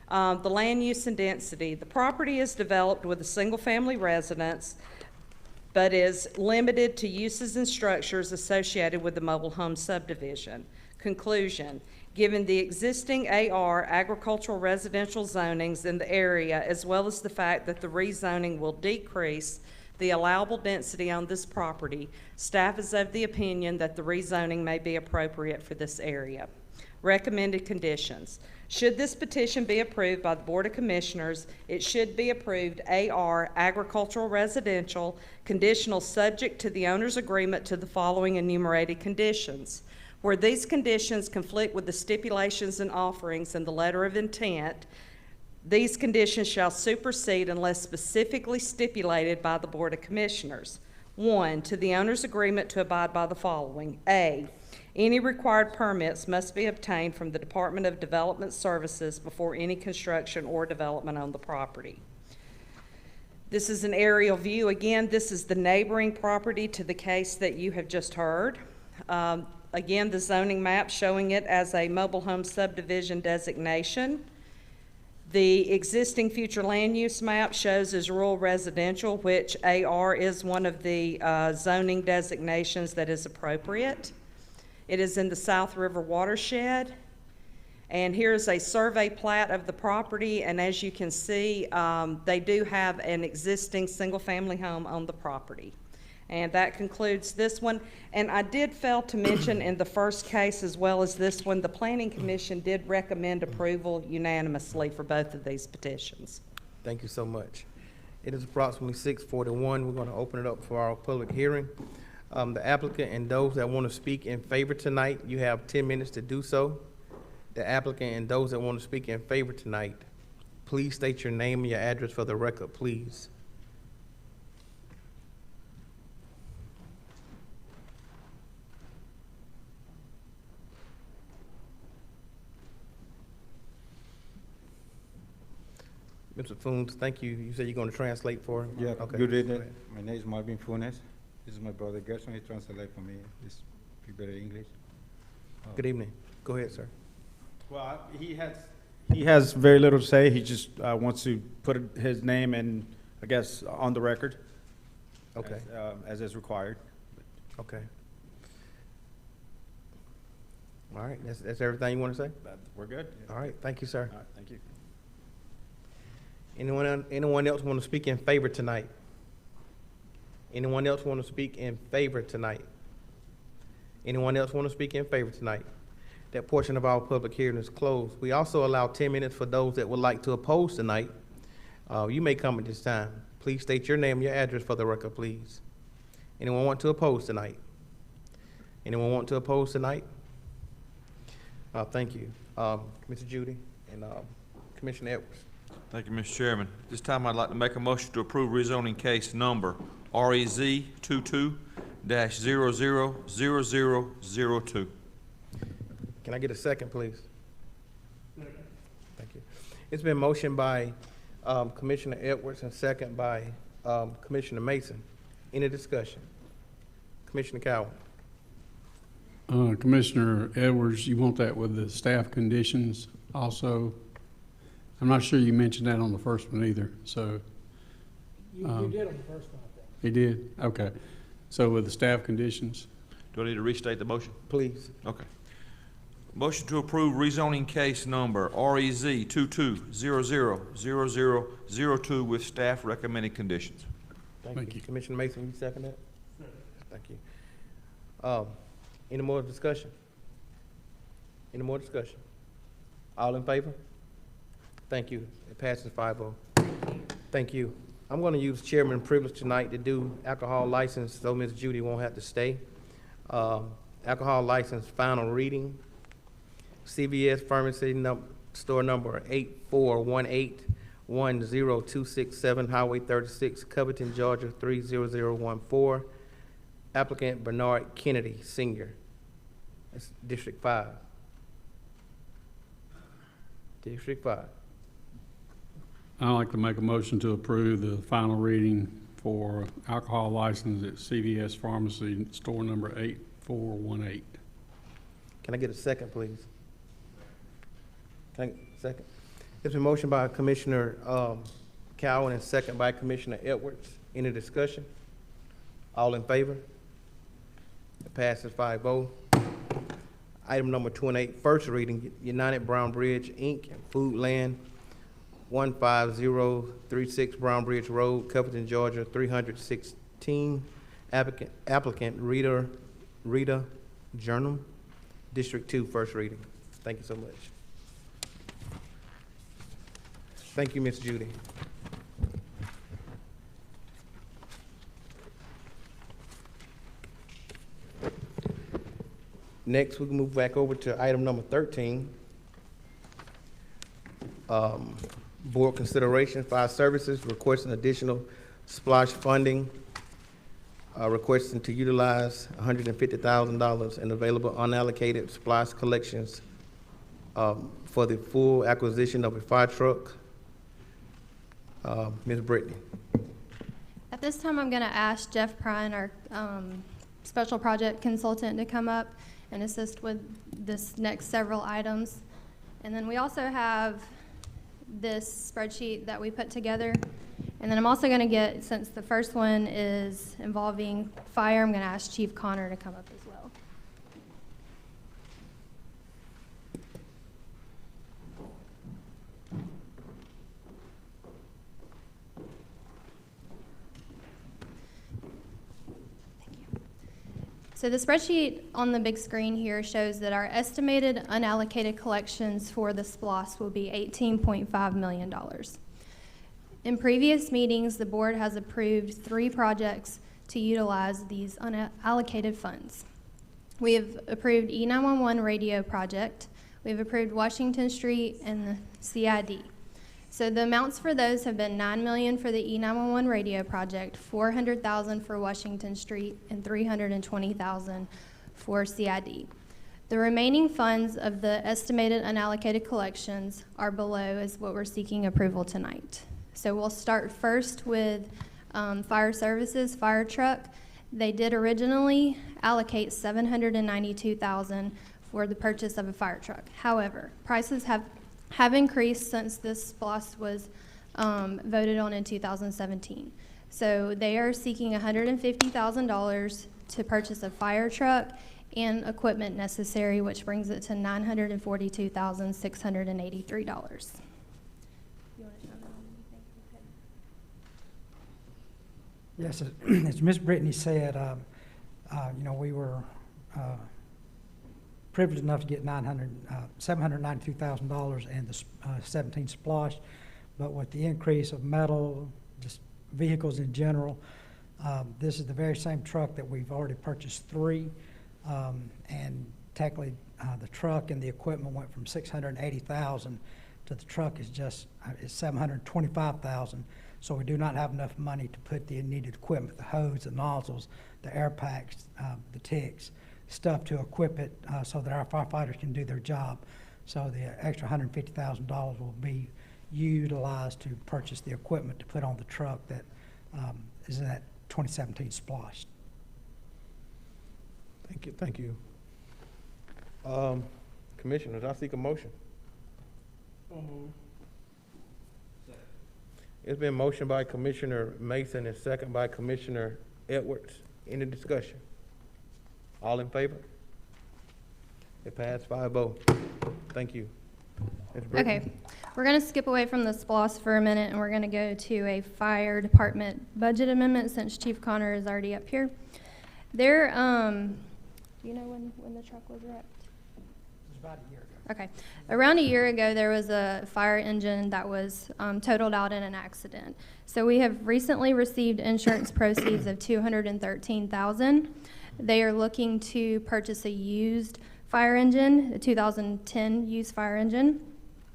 The land use and density. The property is developed with a single-family residence, but is limited to uses and structures associated with the mobile home subdivision. Conclusion, given the existing AR agricultural residential zonings in the area, as well as the fact that the rezoning will decrease the allowable density on this property, staff is of the opinion that the rezoning may be appropriate for this area. Recommended conditions. Should this petition be approved by the Board of Commissioners, it should be approved AR Agricultural Residential, conditional subject to the owner's agreement to the following enumerated conditions. Where these conditions conflict with the stipulations and offerings in the letter of intent, these conditions shall supersede unless specifically stipulated by the Board of Commissioners. 1, to the owner's agreement to abide by the following. A, any required permits must be obtained from the Department of Development Services before any construction or development on the property. This is an aerial view. Again, this is the neighboring property to the case that you have just heard. Again, the zoning map showing it as a mobile home subdivision designation. The existing future land use map shows as rural residential, which AR is one of the zoning designations that is appropriate. It is in the South River watershed. And here's a survey plat of the property, and as you can see, they do have an existing single-family home on the property. And that concludes this one. And I did fail to mention in the first case as well as this one, the Planning Commission did recommend approval unanimously for both of these petitions. Thank you so much. It is approximately 6:41. We're going to open it up for our public hearing. The applicant and those that want to speak in favor tonight, you have 10 minutes to do so. The applicant and those that want to speak in favor tonight, please state your name and your address for the record, please. Mr. Funes, thank you. You said you're going to translate for him? Yeah, Okay. good evening. My name is Marvin Funes. This is my brother Gerson. He translates for me. This speak better English. Good evening. Go ahead, sir. Well, he has very little to say. He just wants to put his name and, I guess, on the record. Okay. As is required. Okay. All right. That's everything you want to say? We're good. All right. Thank you, sir. All right, thank you. Anyone else want to speak in favor tonight? Anyone else want to speak in favor tonight? Anyone else want to speak in favor tonight? That portion of our public hearing is closed. We also allow 10 minutes for those that would like to oppose tonight. You may come at this time. Please state your name and your address for the record, please. Anyone want to oppose tonight? Anyone want to oppose tonight? Thank you. Mr. Judy and Commissioner Edwards. Thank you, Mr. Chairman. This time I'd like to make a motion to approve rezoning case number REZ 22-000002. Can I get a second, please? Thank you. It's been motioned by Commissioner Edwards and second by Commissioner Mason. Any discussion? Commissioner Cowan. Commissioner Edwards, you want that with the staff conditions also? I'm not sure you mentioned that on the first one either, so. You did on the first one, I think. He did? Okay. So with the staff conditions? Do I need to restate the motion? Please. Okay. Motion to approve rezoning case number REZ 22-000002 with staff recommended conditions. Thank you. Commissioner Mason, you second that? Thank you. Any more discussion? Any more discussion? All in favor? Thank you. It passes 5-0. Thank you. I'm going to use chairman privilege tonight to do alcohol license, so Ms. Judy won't have to stay. Alcohol license final reading. CVS Pharmacy store number 8418-10267, Highway 36, Covington, Georgia 30014. Applicant Bernard Kennedy, Sr. That's District 5. District 5. I'd like to make a motion to approve the final reading for alcohol license at CVS Pharmacy, store number 8418. Can I get a second, please? Can I get a second? It's been motioned by Commissioner Cowan and second by Commissioner Edwards. Any discussion? All in favor? It passes 5-0. Item number 28, first reading, United Brown Bridge, Inc., Foodland, 15036 Brown Bridge Road, Covington, Georgia, 316. Applicant Rita Journal, District 2, first reading. Thank you so much. Thank you, Ms. Judy. Next, we can move back over to item number 13. Board consideration, fire services, requesting additional splash funding, requesting to utilize $150,000 in available unallocated splash collections for the full acquisition of a fire truck. Ms. Brittany. At this time, I'm going to ask Jeff Prine, our special project consultant, to come up and assist with this next several items. And then we also have this spreadsheet that we put together. And then I'm also going to get, since the first one is involving fire, I'm going to ask Chief Connor to come up as well. So the spreadsheet on the big screen here shows that our estimated unallocated collections for the SPLOST will be $18.5 million. In previous meetings, the board has approved 3 projects to utilize these unallocated funds. We have approved E911 radio project, we have approved Washington Street and the CID. So the amounts for those have been $9 million for the E911 radio project, $400,000 for Washington Street, and $320,000 for CID. The remaining funds of the estimated unallocated collections are below is what we're seeking approval tonight. So we'll start first with fire services, fire truck. They did originally allocate $792,000 for the purchase of a fire truck. However, prices have increased since this SPLOST was voted on in 2017. So they are seeking $150,000 to purchase a fire truck and equipment necessary, which brings it to $942,683. Yes, as Ms. Brittany said, you know, we were privileged enough to get $792,000 in the 17 splosh, but with the increase of metal, just vehicles in general, this is the very same truck that we've already purchased 3, and technically the truck and the equipment went from $680,000 to the truck is just is $725,000. So we do not have enough money to put the needed equipment, the hose, the nozzles, the air packs, the ticks, stuff to equip it so that our firefighters can do their job. So the extra $150,000 will be utilized to purchase the equipment to put on the truck that is in that 2017 splosh. Thank you, thank you. Commissioners, I seek a motion. It's been motioned by Commissioner Mason and second by Commissioner Edwards. Any discussion? All in favor? It passed 5-0. Thank you. Ms. Brittany? Okay, we're going to skip away from the SPLOST for a minute, and we're going to go to a fire department budget amendment since Chief Connor is already up here. There, do you know when the truck was wrecked? It was about a year ago. Okay. Around a year ago, there was a fire engine that was totaled out in an accident. So we have recently received insurance proceeds of $213,000. They are looking to purchase a used fire engine, a 2010 used fire engine.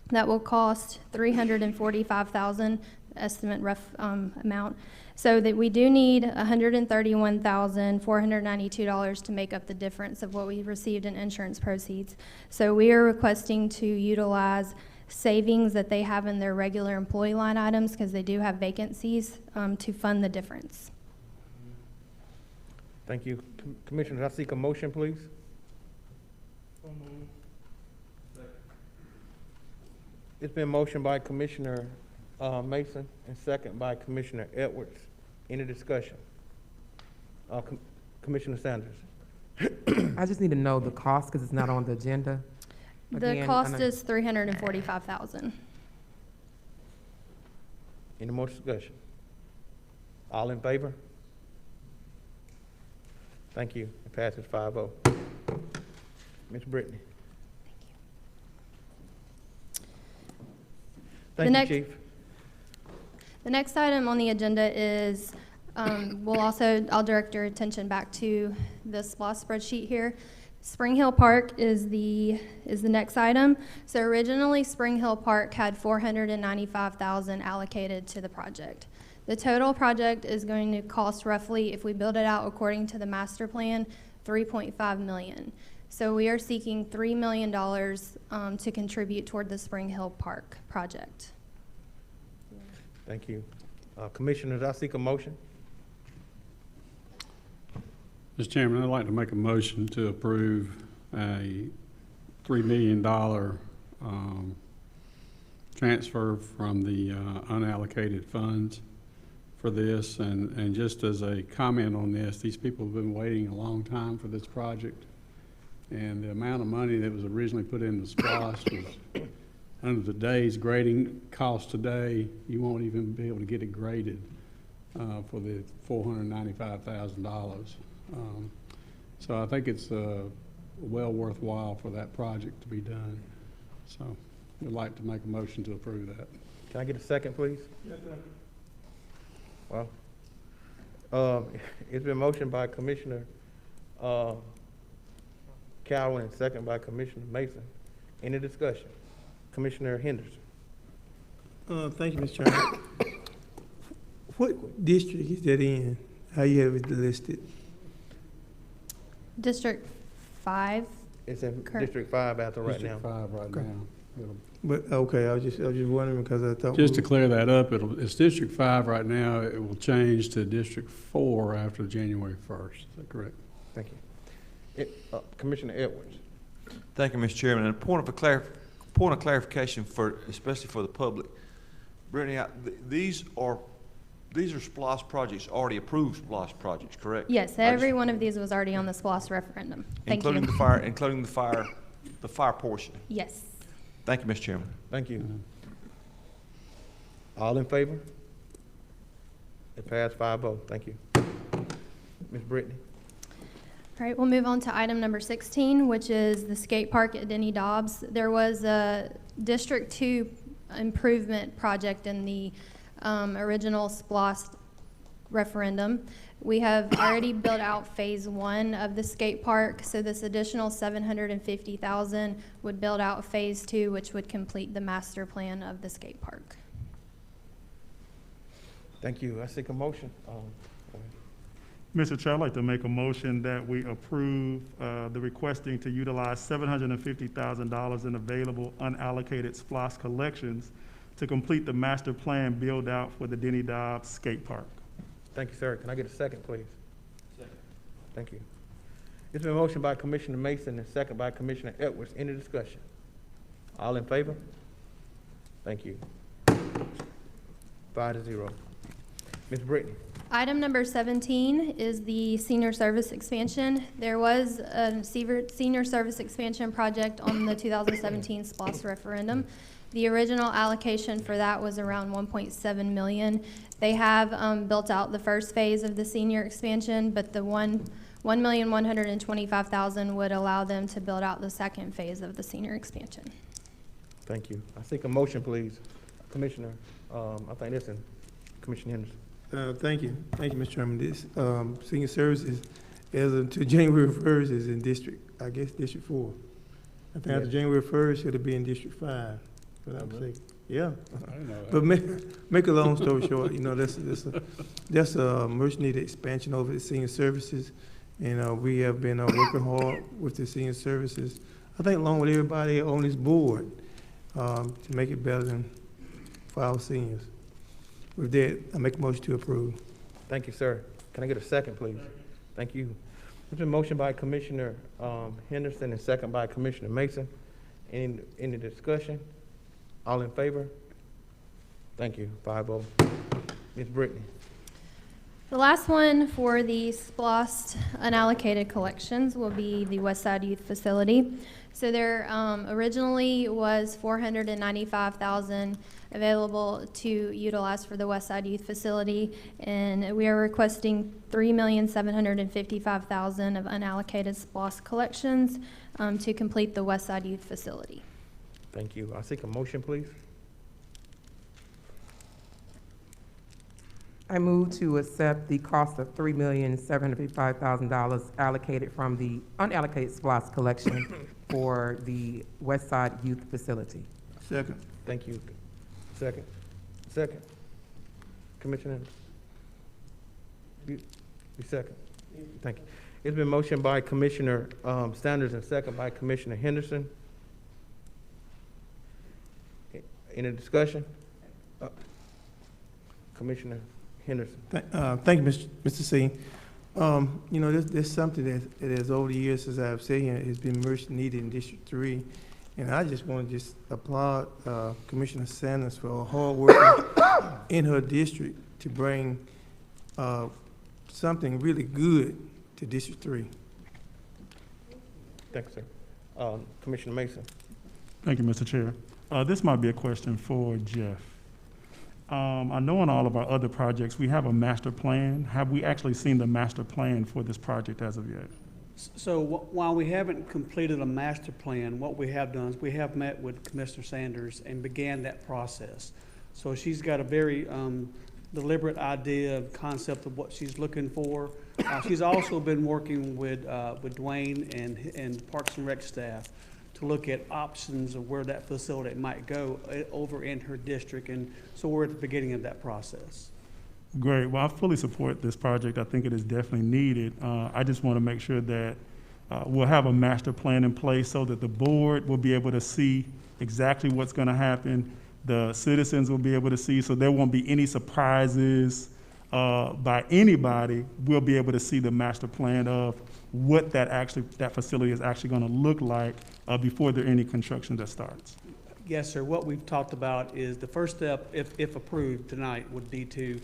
That will cost $345,000, estimate rough amount. So that we do need $131,492 to make up the difference of what we received in insurance proceeds. So we are requesting to utilize savings that they have in their regular employee line items because they do have vacancies to fund the difference. Thank you. Commissioners, I seek a motion, please. It's been motioned by Commissioner Mason and second by Commissioner Edwards. Any discussion? Commissioner Sanders. I just need to know the cost because it's not on the agenda. The Again, cost is $345,000. Any more discussion? All in favor? Thank you. It passes 5-0. Ms. Brittany. Thank you, Chief. The next item on the agenda is, I'll direct your attention back to the SPLOST spreadsheet here. Spring Hill Park is the next item. So originally, Spring Hill Park had $495,000 allocated to the project. The total project is going to cost roughly, if we build it out according to the master plan, $3.5 million. So we are seeking $3 million to contribute toward the Spring Hill Park project. Thank you. Commissioners, I seek a motion. Mr. Chairman, I'd like to make a motion to approve a $3 million transfer from the unallocated funds for this. And just as a comment on this, these people have been waiting a long time for this project. And the amount of money that was originally put in the SPLOST was, under today's grading cost today, you won't even be able to get it graded for the $495,000. So I think it's well worthwhile for that project to be done. So I'd like to make a motion to approve that. Can I get a second, please? Yes, sir. Well, it's been motioned by Commissioner Cowan and second by Commissioner Mason. Any discussion? Commissioner Henderson. Thank you, Mr. Chairman. What district is that in? How you have it listed? District 5. It's in Correct. District 5 after right now. District 5 right Okay. now. It'll- But, okay, I was just wondering because I thought. Just to clear that up, it's District 5 right now. It will change to District 4 after January 1st. Is that correct? Thank you. Commissioner Edwards. Thank you, Mr. Chairman. And a point of clarification for, especially for the public. Brittany, these are SPLOST projects, already approved SPLOST projects, correct? Yes, every one of these was already on the SPLOST referendum. Thank including you. Including the fire portion. Yes. Thank you, Mr. Chairman. Thank you. All in favor? It passed 5-0. Thank you. Ms. Brittany. All right, we'll move on to item number 16, which is the skate park at Denny Dobbs. There was a District 2 improvement project in the original SPLOST referendum. We have already built out phase 1 of the skate park, so this additional $750,000 would build out phase 2, which would complete the master plan of the skate park. Thank you. I seek a motion. Mr. Chair, I'd like to make a motion that we approve the requesting to utilize $750,000 in available unallocated SPLOST collections to complete the master plan build-out for the Denny Dobbs skate park. Thank you, sir. Can I get a second, please? Second. Thank you. It's been motioned by Commissioner Mason and second by Commissioner Edwards. Any discussion? All in favor? Thank you. 5-0. Ms. Brittany. Item number 17 is the senior service expansion. There was a senior service expansion project on the 2017 SPLOST referendum. The original allocation for that was around $1.7 million. They have built out the first phase of the senior expansion, but the $1,125,000 would allow them to build out the second phase of the senior expansion. Thank you. I seek a motion, please. Commissioner, I think this is Commissioner Henderson. Thank you, Mr. Chairman. This senior services, as until January 1st, is in District 4. I think after January 1st, it'll be in District 5. But I'm saying, yeah. But make a long story short, that's a much needed expansion over the senior services, and we have been working hard with the senior services. I think along with everybody on this board to make it better than for our seniors. With that, I make a motion to approve. Thank you, sir. Can I get a second, please? Thank you. It's been motioned by Commissioner Henderson and second by Commissioner Mason. Any discussion? All in favor? Thank you. 5-0. Ms. Brittany. The last one for the SPLOST unallocated collections will be the Westside Youth Facility. So there originally was $495,000 available to utilize for the Westside Youth Facility, and we are requesting $3,755,000 of unallocated SPLOST collections to complete the Westside Youth Facility. Thank you. I seek a motion, please. I move to accept the cost of $3,755,000 allocated from the unallocated SPOS collection for the West Side Youth Facility. Second. Thank you. Second. Second. Commissioner, you second. Thank you. It's been motioned by Commissioner Sanders and second by Commissioner Henderson. Any discussion? Commissioner Henderson. Thank you, Mr. C. You know, there's something that has over the years, as I've said here, has been much needed in District 3. And I just want to just applaud Commissioner Sanders for her hard work in her district to bring something really good to District 3. Thanks, sir. Commissioner Mason. Thank you, Mr. Chair. This might be a question for Jeff. I know on all of our other projects, we have a master plan. Have we actually seen the master plan for this project as of yet? So while we haven't completed a master plan, what we have done is we have met with Commissioner Sanders and began that process. So she's got a very deliberate idea, concept of what she's looking for. She's also been working with Dwayne and Parks and Rec staff to look at options of where that facility might go over in her district. And so we're at the beginning of that process. Great. Well, I fully support this project. I think it is definitely needed. I just want to make sure that we'll have a master plan in place so that the board will be able to see exactly what's going to happen. The citizens will be able to see, so there won't be any surprises by anybody. We'll be able to see the master plan of what that facility is actually going to look like before there any construction that starts. Yes, sir. What we've talked about is the first step, if approved tonight, would be to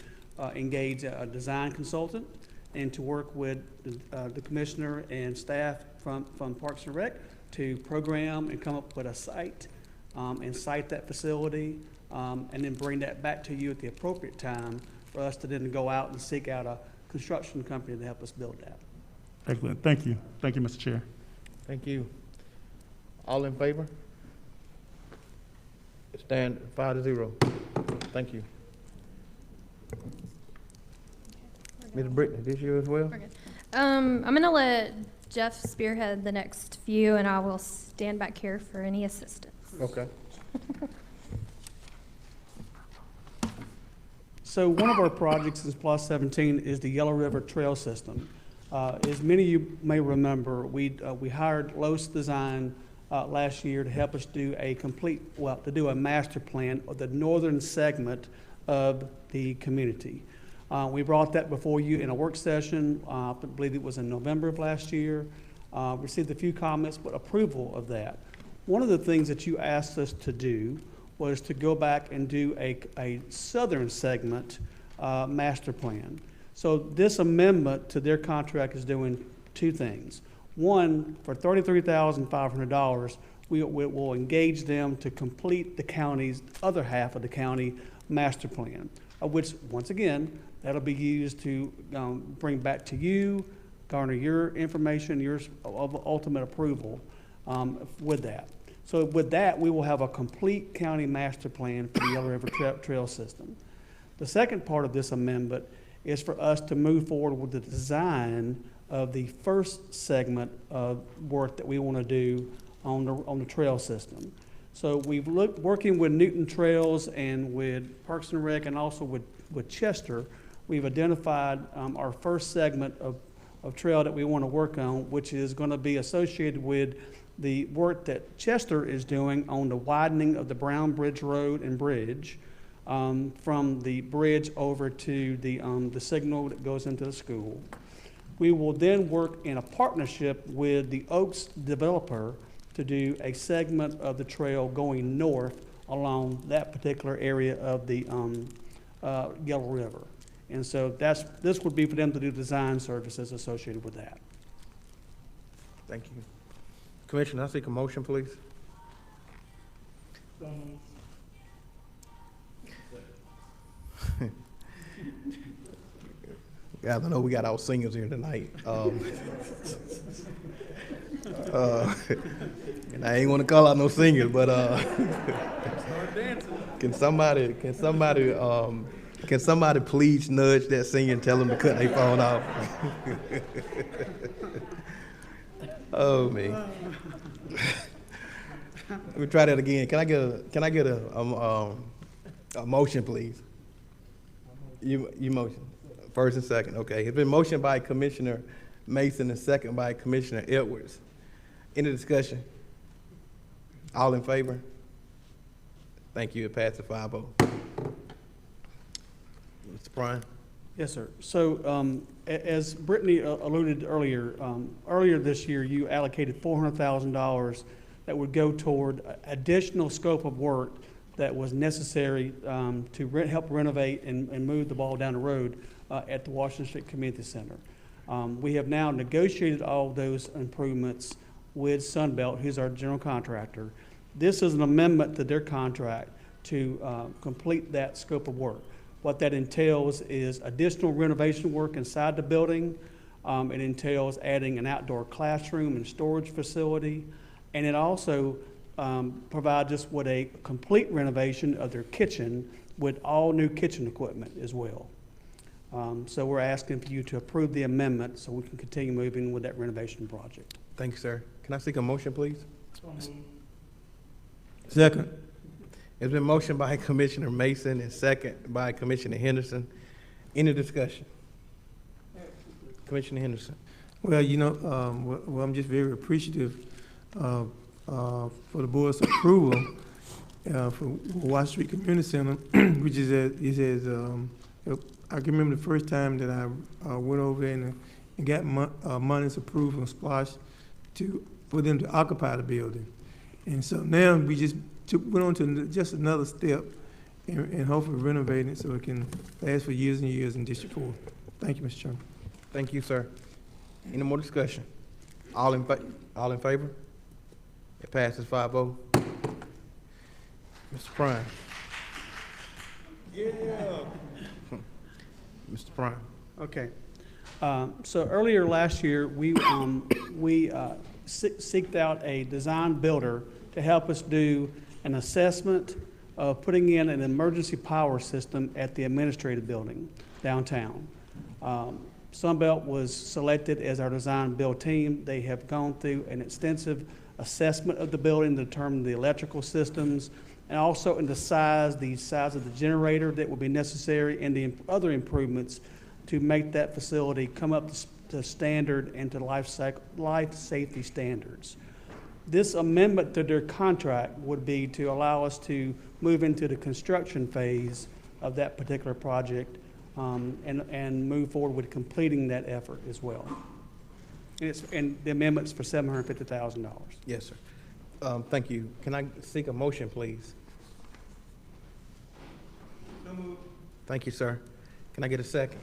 engage a design consultant and to work with the commissioner and staff from Parks and Rec to program and come up with a site and site that facility and then bring that back to you at the appropriate time for us to then go out and seek out a construction company to help us build that. Excellent. Thank you. Thank you, Mr. Chair. Thank you. All in favor? Stand 5-0. Thank you. Ms. Brittany, this you as well? We're good. I'm gonna let Jeff spearhead the next few, and I will stand back here for any assistance. Okay. So one of our projects in Plus 17 is the Yellow River Trail System. As many of you may remember, we hired Los Design last year to help us do to do a master plan of the northern segment of the community. We brought that before you in a work session, I believe it was in November of last year. Received a few comments, but approval of that. One of the things that you asked us to do was to go back and do a southern segment master plan. So this amendment to their contract is doing two things. One, for $33,500, we will engage them to complete the county's other half of the county master plan, which, once again, that'll be used to bring back to you, garner your information, your ultimate approval with that. So with that, we will have a complete county master plan for the Yellow River Trail System. The second part of this amendment is for us to move forward with the design of the first segment of work that we want to do on the trail system. So we've looked, working with Newton Trails and with Parks and Rec and also with Chester, we've identified our first segment of trail that we want to work on, which is going to be associated with the work that Chester is doing on the widening of the Brown Bridge Road and Bridge from the bridge over to the signal that goes into the school. We will then work in a partnership with the Oaks developer to do a segment of the trail going north along that particular area of the Yellow River. And so this would be for them to do design services associated with that. Thank you. Commissioner, I seek a motion, please. Guys, I know we got our singers here tonight. And I ain't want to call out no singers, but can somebody Can somebody please nudge that senior and tell them to cut their phone off? Oh, man. Let me try that again. Can I get a motion, please? You motion. First and second, okay. It's been motioned by Commissioner Mason and second by Commissioner Edwards. Any discussion? All in favor? Thank you. It passes 5-0. Mr. Prime? Yes, sir. So, as Brittany alluded earlier, earlier this year, you allocated $400,000 that would go toward additional scope of work that was necessary to help renovate and move the ball down the road at the Washington Street Community Center. We have now negotiated all those improvements with Sunbelt, who's our general contractor. This is an amendment to their contract to complete that scope of work. What that entails is additional renovation work inside the building. It entails adding an outdoor classroom and storage facility. And it also provides us with a complete renovation of their kitchen with all new kitchen equipment as well. So we're asking for you to approve the amendment so we can continue moving with that renovation project. Thank you, sir. Can I seek a motion, please? Second. It's been motioned by Commissioner Mason and second by Commissioner Henderson. Any discussion? Commissioner Henderson. Well, you know, well, I'm just very appreciative for the board's approval for Washington Street Community Center, which is I can remember the first time that I went over there and got monies approved from SPLOSH for them to occupy the building. And so now we just went on to just another step and hopefully renovating it so it can last for years and years in District 4. Thank you, Mr. Chairman. Thank you, sir. Any more discussion? All in favor? It passes 5-0. Mr. Prime. Yeah. Mr. Prime. Okay. So earlier last year, we seeked out a design builder to help us do an assessment of putting in an emergency power system at the administrative building downtown. Sunbelt was selected as our design build team. They have gone through an extensive assessment of the building to determine the electrical systems and also in the size of the generator that will be necessary and the other improvements to make that facility come up to standard and to life safety standards. This amendment to their contract would be to allow us to move into the construction phase of that particular project and move forward with completing that effort as well. And the amendment's for $750,000. Yes, sir. Thank you. Can I seek a motion, please? So moved. Thank you, sir. Can I get a second?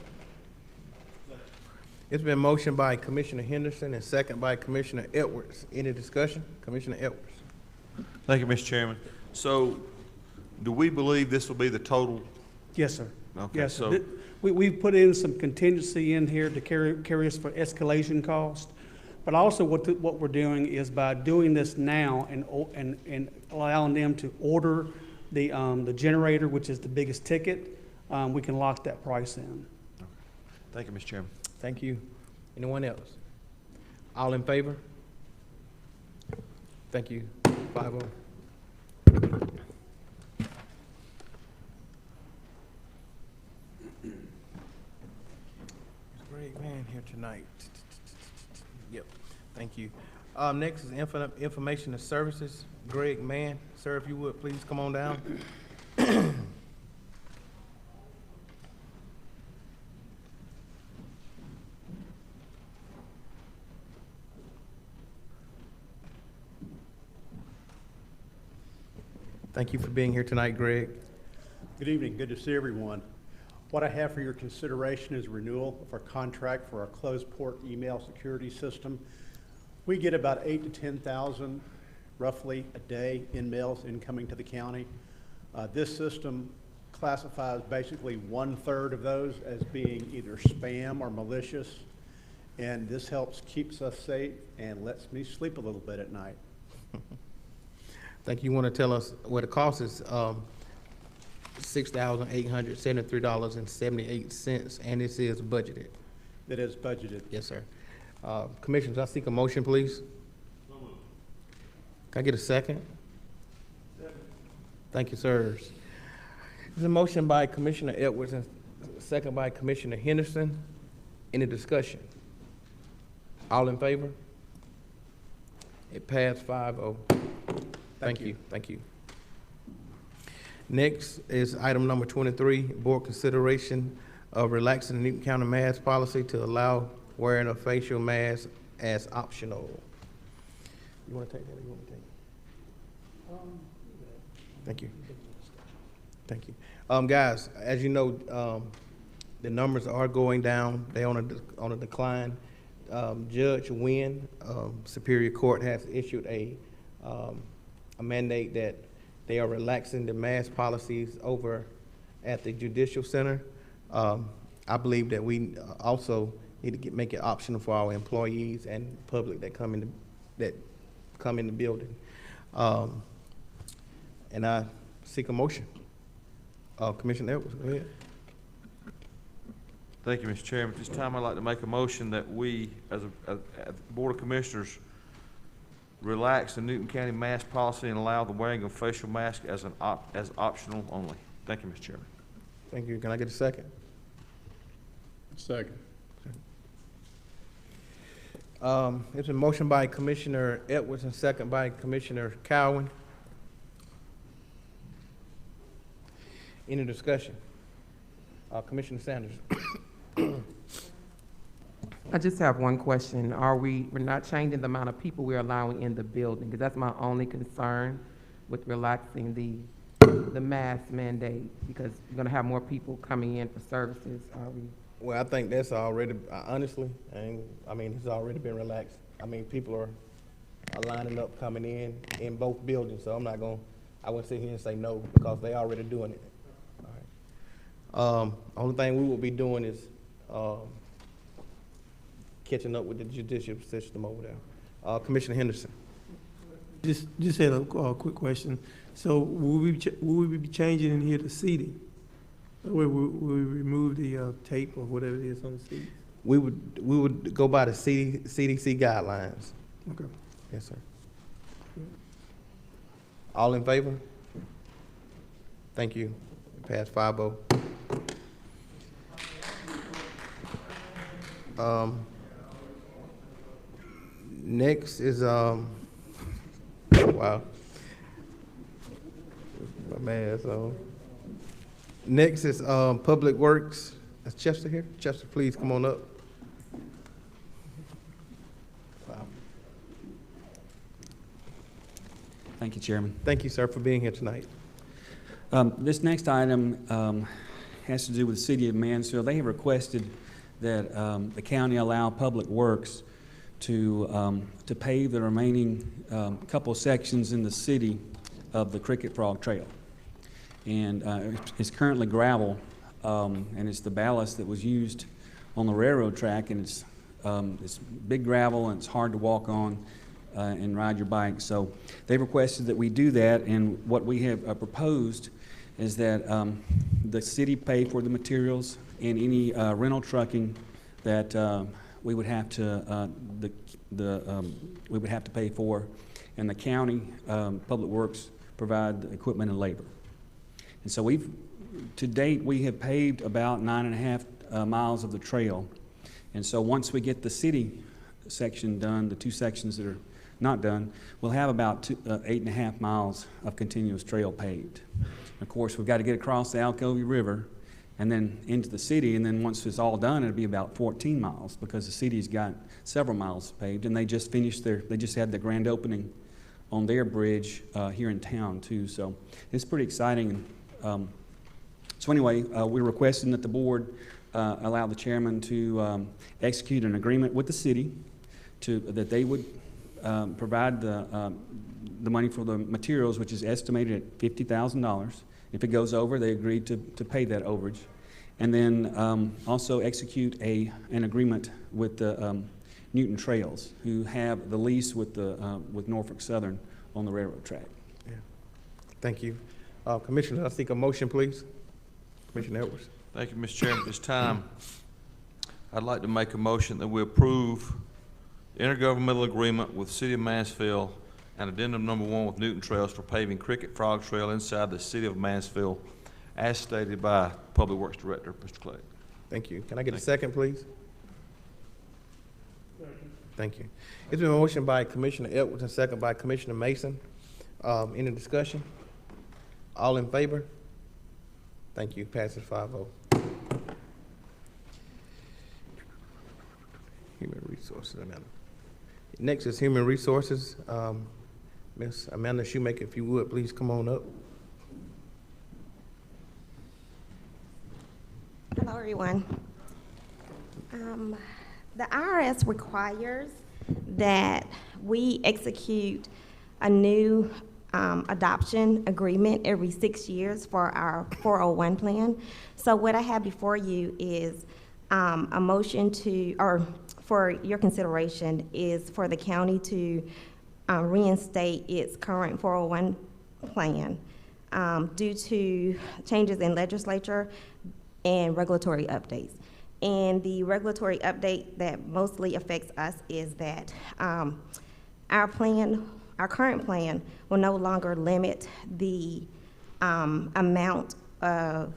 It's been motioned by Commissioner Henderson and second by Commissioner Edwards. Any discussion? Commissioner Edwards. Thank you, Mr. Chairman. So, do we believe this will be the total? Yes, sir. Okay, yes, so we've put in some contingency in here to carry us for escalation cost. But also what we're doing is by doing this now and allowing them to order the generator, which is the biggest ticket, we can lock that price in. Okay. Thank you, Mr. Chairman. Thank you. Anyone else? All in favor? Thank you. 5-0. Great man here tonight. Yep. Thank you. Next is information and services. Greg Mann, sir, if you would please come on down. Thank you for being here tonight, Greg. Good evening. Good to see everyone. What I have for your consideration is renewal of our contract for our closed port email security system. We get about 8,000 to 10,000 roughly a day in mails incoming to the county. This system classifies basically 1/3 of those as being either spam or malicious, and this keeps us safe and lets me sleep a little bit at night. Thank you. Want to tell us what the cost is $6,873.78, and this is budgeted. That is budgeted. Yes, sir. Commissioners, I seek a motion, please. Can I get a second? Thank you, sirs. There's a motion by Commissioner Edwards and a second by Commissioner Henderson. Any discussion? All in favor? It passed 5-0. Thank you. Thank you. Next is item number 23, board consideration of relaxing the Newton County mask policy to allow wearing a facial mask as optional. You want to take that or you want me to take it? Thank you. Thank you. Guys, as you know, the numbers are going down. They're on a decline. Judge Wynn, Superior Court has issued a mandate that they are relaxing the mask policies over at the Judicial Center. I believe that we also need to make it optional for our employees and public that come in the building. And I seek a motion. Commissioner Edwards, go ahead. Thank you, Mr. Chairman. At this time, I'd like to make a motion that we, as a Board of Commissioners, relax the Newton County mask policy and allow the wearing of facial mask as optional only. Thank you, Mr. Chairman. Thank you. Can I get a second? Second. It's a motion by Commissioner Edwards and second by Commissioner Cowan. Any discussion? Commissioner Sanders. I just have one question. We're not changing the amount of people we're allowing in the building, because that's my only concern with relaxing the mask mandate, because you're gonna have more people coming in for services. Are we? Well, I think that's already, honestly, it's already been relaxed. People are lining up coming in both buildings, so I wouldn't sit here and say no, because they already doing it. All right. Only thing we will be doing is, catching up with the judicial system over there. Commissioner Henderson. Just had a quick question. So will we be changing in here the seating? Will we remove the tape or whatever it is on the seats? We would go by the CDC guidelines. Okay. Yes, sir. All in favor? Thank you. Pass 5-0. Next is, wow. My man, so. Next is, Public Works. Is Chester here? Chester, please come on up. Wow. Thank you, Chairman. Thank you, sir, for being here tonight. This next item has to do with the City of Mansfield. They have requested that the county allow Public Works to pave the remaining couple sections in the city of the Cricket Frog Trail. And it's currently gravel, and it's the ballast that was used on the railroad track, and it's big gravel and it's hard to walk on and ride your bike. So they requested that we do that, and what we have proposed is that the city pay for the materials and any rental trucking that we would have to we would have to pay for, and the county Public Works provide the equipment and labor. And so to date, we have paved about 9.5 miles of the trail. And so once we get the city section done, the two sections that are not done, we'll have about 8.5 miles of continuous trail paved. Of course, we've got to get across the Alcovey River and then into the city, and then once it's all done, it'll be about 14 miles, because the city's got several miles paved, and they just had the grand opening on their bridge here in town too. So it's pretty exciting. So anyway, we're requesting that the board allow the chairman to execute an agreement with the city that they would provide the money for the materials, which is estimated at $50,000. If it goes over, they agreed to pay that overage. And then also execute an agreement with the Newton Trails, who have the lease with Norfolk Southern on the railroad track. Yeah. Thank you. Commissioner, I seek a motion, please. Commissioner Edwards. Thank you, Mr. Chairman. At this time, I'd like to make a motion that we approve the intergovernmental agreement with City of Mansfield and addendum number 1 with Newton Trails for paving Cricket Frog Trail inside the City of Mansfield, as stated by Public Works Director, Mr. Clerk. Thank you. Can I get a second, please? Thank you. It's been a motion by Commissioner Edwards and second by Commissioner Mason. Any discussion? All in favor? Thank you. Passes 5-0. Human Resources, Amanda. Next is Human Resources. Ms. Amanda Shoemaker, if you would, please come on up. Hello, everyone. The IRS requires that we execute a new adoption agreement every 6 years for our 401 plan. So what I have before you is a motion to, or for your consideration, is for the county to reinstate its current 401 plan due to changes in legislature and regulatory updates. And the regulatory update that mostly affects us is that our current plan will no longer limit the amount of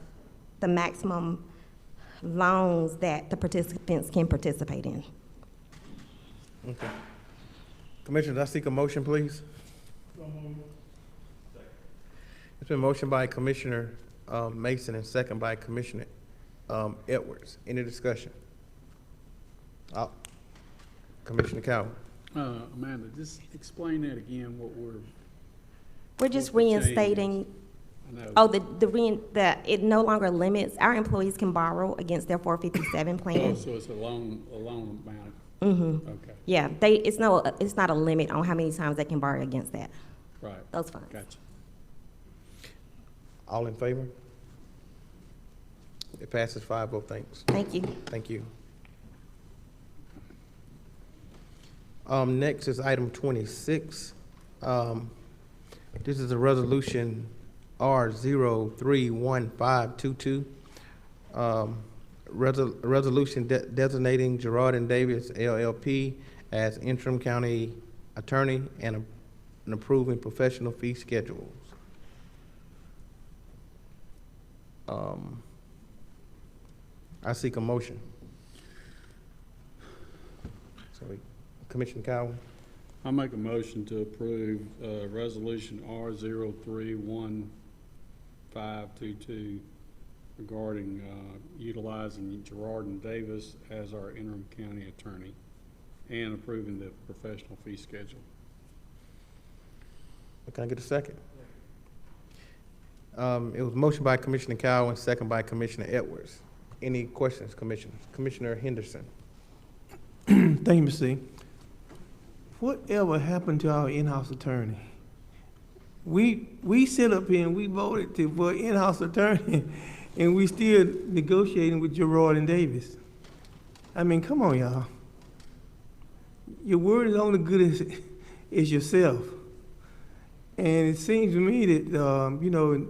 the maximum loans that the participants can participate in. Okay. Commissioners, I seek a motion, please. It's been motioned by Commissioner Mason and second by Commissioner Edwards. Any discussion? Commissioner Cowan. Amanda, just explain that again, what We're just what the change reinstating. is. I know. Oh, it no longer limits, our employees can borrow against their 457 plan. So it's a loan amount. Mm-hmm. Okay, Yeah, it's not a limit on how many times they can borrow against that, right. those funds. Gotcha. All in favor? It passes 5-0. Thanks. Thank you. Thank you. Next is item 26. This is a resolution R031522. Resolution designating Gerard and Davis LLP as interim county attorney and approving professional fee schedules. I seek a motion. Sorry, Commissioner Cowan. I make a motion to approve, resolution R031522 regarding, utilizing Gerard and Davis as our interim county attorney and approving the professional fee schedule. Can I get a second? It was motion by Commissioner Cowan, second by Commissioner Edwards. Any questions, Commissioners? Commissioner Henderson. Thank you, Mr. C. Whatever happened to our in-house attorney? We sit up here and we voted for an in-house attorney, and we still negotiating with Gerard and Davis. I mean, come on, y'all. Your word is only good as yourself. And it seems to me that, you know,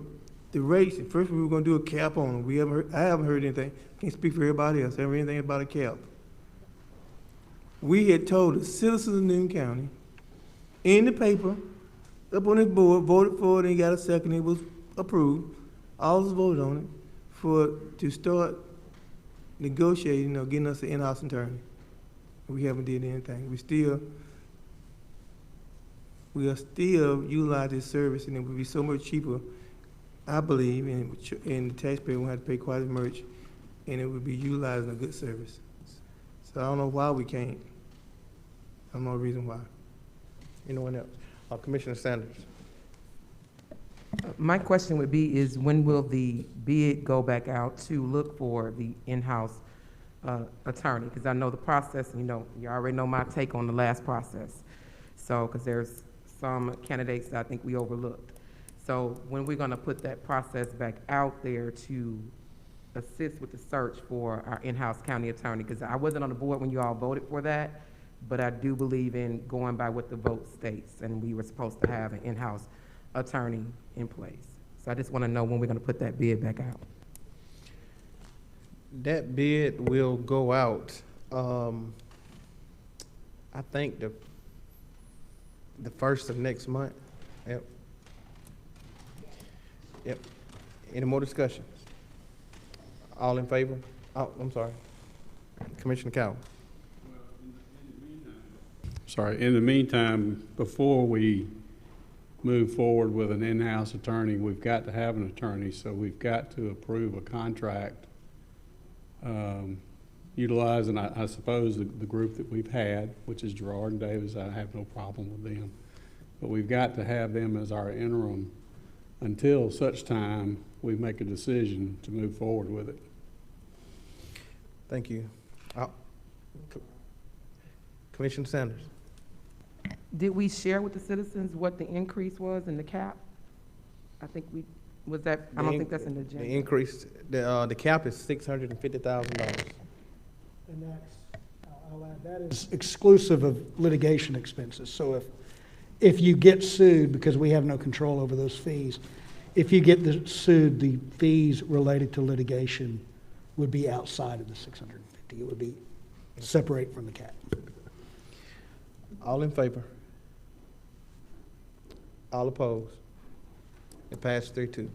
the rates, at first we were gonna do a cap on them. I haven't heard anything. Can't speak for everybody else. I haven't heard anything about a cap. We had told the citizens of Newton County, in the paper, up on this board, voted for it, and got a second, it was approved. All of us voted on it to start negotiating or getting us an in-house attorney. We haven't did anything. We are still utilizing this service, and it would be so much cheaper, I believe, and the taxpayer won't have to pay quite as much, and it would be utilizing a good service. So I don't know why we can't. I don't know the reason why. Anyone else? Commissioner Sanders. My question would be is when will the bid go back out to look for the in-house attorney? Because I know the process, you already know my take on the last process. So, because there's some candidates that I think we overlooked. So when we're gonna put that process back out there to assist with the search for our in-house county attorney? Because I wasn't on the board when you all voted for that, but I do believe in going by what the vote states, and we were supposed to have an in-house attorney in place. So I just want to know when we're going to put that bid back out. That bid will go out, I think the first of next month. Yep. Yep. Any more discussion? All in favor? Oh, I'm sorry. Commissioner Cowan. Sorry, in the meantime, before we move forward with an in-house attorney, we've got to have an attorney, so we've got to approve a contract utilizing, I suppose, the group that we've had, which is Gerard and Davis. I have no problem with them. But we've got to have them as our interim until such time we make a decision to move forward with it. Thank you. Commissioner Sanders. Did we share with the citizens what the increase was in the cap? I think I don't think that's in the agenda. The increase, the cap is $650,000. And that's, I'll add, that is exclusive of litigation expenses. So if you get sued, because we have no control over those fees, if you get sued, the fees related to litigation would be outside of the 650. It would be separate from the cap. All in favor? All opposed? It passed 3-2.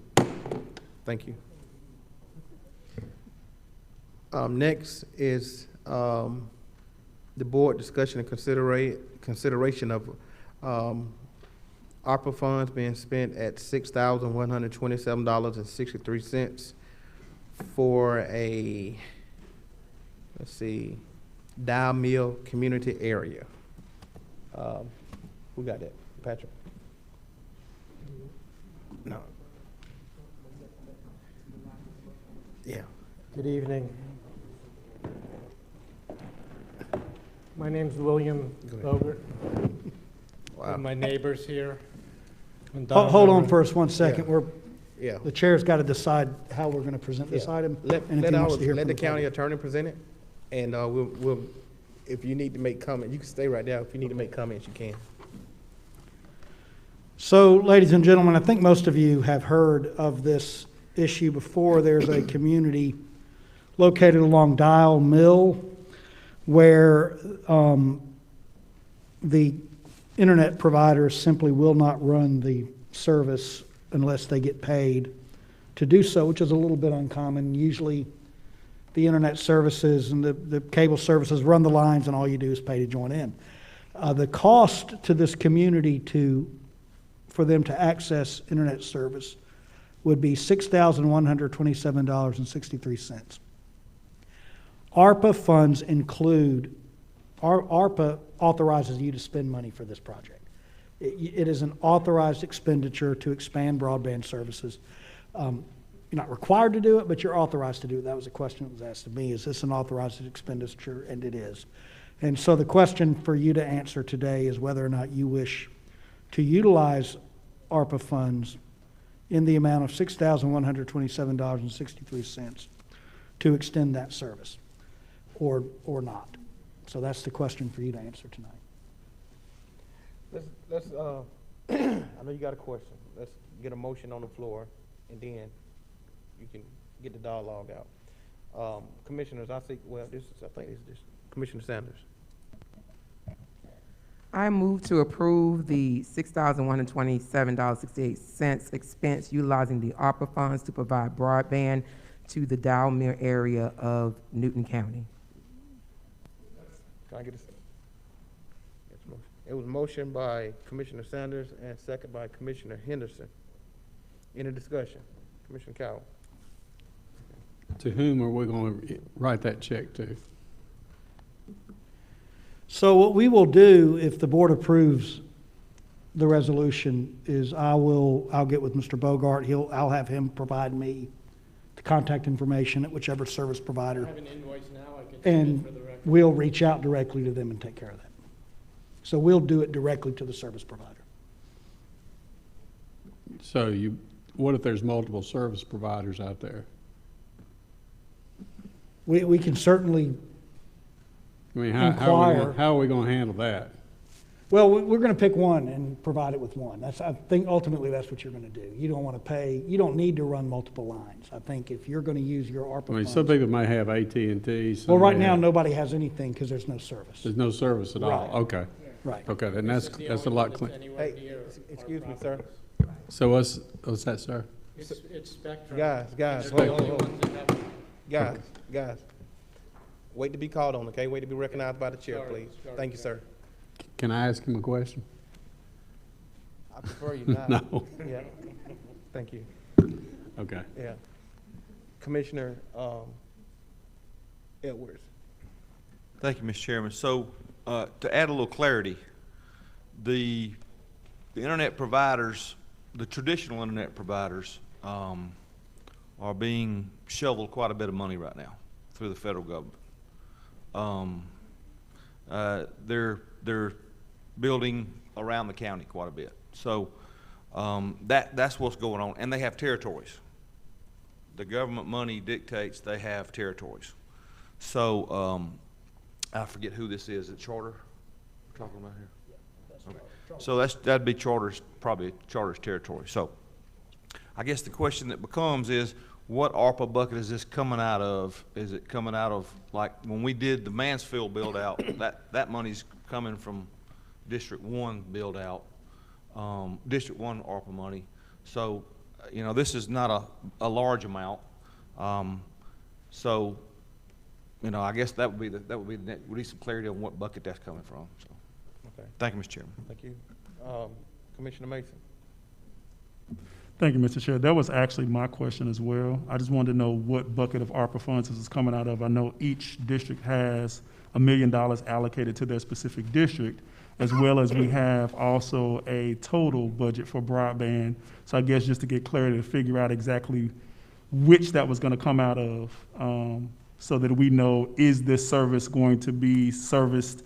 Thank you. Next is the board discussion and consideration of ARPA funds being spent at $6,127.63 for a, let's see, Dial Mill community area. Who got that? Patrick? No. Yeah. Good evening. My name's William Bogert. Wow. With my neighbors here. Hold on first 1 second. Yeah. The chair's got to decide how we're going to present this item. Let and if he wants to hear the from county public. attorney present it, and we'll, if you need to make comment, you can stay right there. If you need to make comments, you can. So, ladies and gentlemen, I think most of you have heard of this issue before. There's a community located along Dial Mill where the internet providers simply will not run the service unless they get paid to do so, which is a little bit uncommon. Usually the internet services and the cable services run the lines and all you do is pay to join in. The cost to this community for them to access internet service would be $6,127.63. ARPA funds include, ARPA authorizes you to spend money for this project. It is an authorized expenditure to expand broadband services. You're not required to do it, but you're authorized to do it. That was a question that was asked of me. Is this an authorized expenditure? And it is. And so the question for you to answer today is whether or not you wish to utilize ARPA funds in the amount of $6,127.63 to extend that service, or not. So that's the question for you to answer tonight. Let's I know you got a question. Let's get a motion on the floor, and then you can get the dialogue out. Commissioners, I think this is Commissioner Sanders. I move to approve the $6,127.68 expense utilizing the ARPA funds to provide broadband to the Dial Mill area of Newton County. Can I get a second? It was motion by Commissioner Sanders and second by Commissioner Henderson. Any discussion? Commissioner Cowan. To whom are we going to write that check to? So what we will do, if the board approves the resolution, is I'll get with Mr. Bogart. I'll have him provide me the contact information at whichever service provider. I have an invoice now. I can And submit for the record. we'll reach out directly to them and take care of that. So we'll do it directly to the service provider. So what if there's multiple service providers out there? We can certainly I mean, inquire. how are we going to handle that? Well, we're going to pick one and provide it with one. I think ultimately that's what you're going to do. You don't want to pay, you don't need to run multiple lines. I think if you're going to use your ARPA I mean, funds. some people may have AT&T. Well, right now, nobody has anything because there's no service. There's no service at all. Right. Okay. Right. Okay, then that's a lot clean. Hey, excuse me, sir. So what's that, sir? It's Spectrum. Guys, They're the hold only on. ones that have- Guys. Wait to be called on, okay? Wait to be recognized by the chair, Sorry, please. sorry, Thank you, sir. Can I ask him a question? I prefer you not. No. Yeah. Thank you. Okay. Yeah. Commissioner, Edwards. Thank you, Mr. Chairman. So, to add a little clarity, the internet providers, the traditional internet providers, are being shoveled quite a bit of money right now through the federal government. They're building around the county quite a bit. So, that's what's going on, and they have territories. The government money dictates they have territories. So, I forget who this is. Is it Charter we're talking about here? Okay. So that'd be Charter's, probably Charter's territory. So I guess the question that becomes is, what ARPA bucket is this coming out of? Is it coming out of, like, when we did the Mansfield build out, that money's coming from District 1 build out, District 1 ARPA money. So, you know, this is not a large amount. So, you know, I guess that would be we need some clarity on what bucket that's coming from. So, Okay. thank you, Mr. Chairman. Thank you. Commissioner Mason. Thank you, Mr. Chair. That was actually my question as well. I just wanted to know what bucket of ARPA funds this is coming out of. I know each district has $1 million allocated to their specific district, as well as we have also a total budget for broadband. So I guess just to get clarity to figure out exactly which that was going to come out of, so that we know, is this service going to be serviced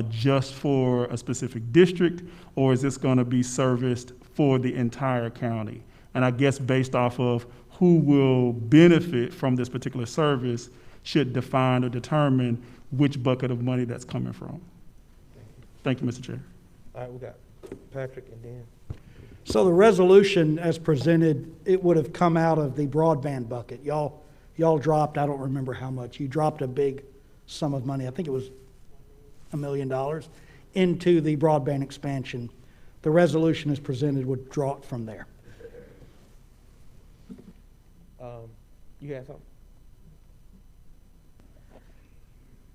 just for a specific district, or is this going to be serviced for the entire county? And I guess based off of who will benefit from this particular service should define or determine which bucket of money that's coming from. Thank you, Mr. Chair. All right, we got Patrick and then. So the resolution as presented, it would have come out of the broadband bucket. Y'all dropped, I don't remember how much, you dropped a big sum of money, I think it was $1 million, into the broadband expansion. The resolution as presented would draw it from there. You had something?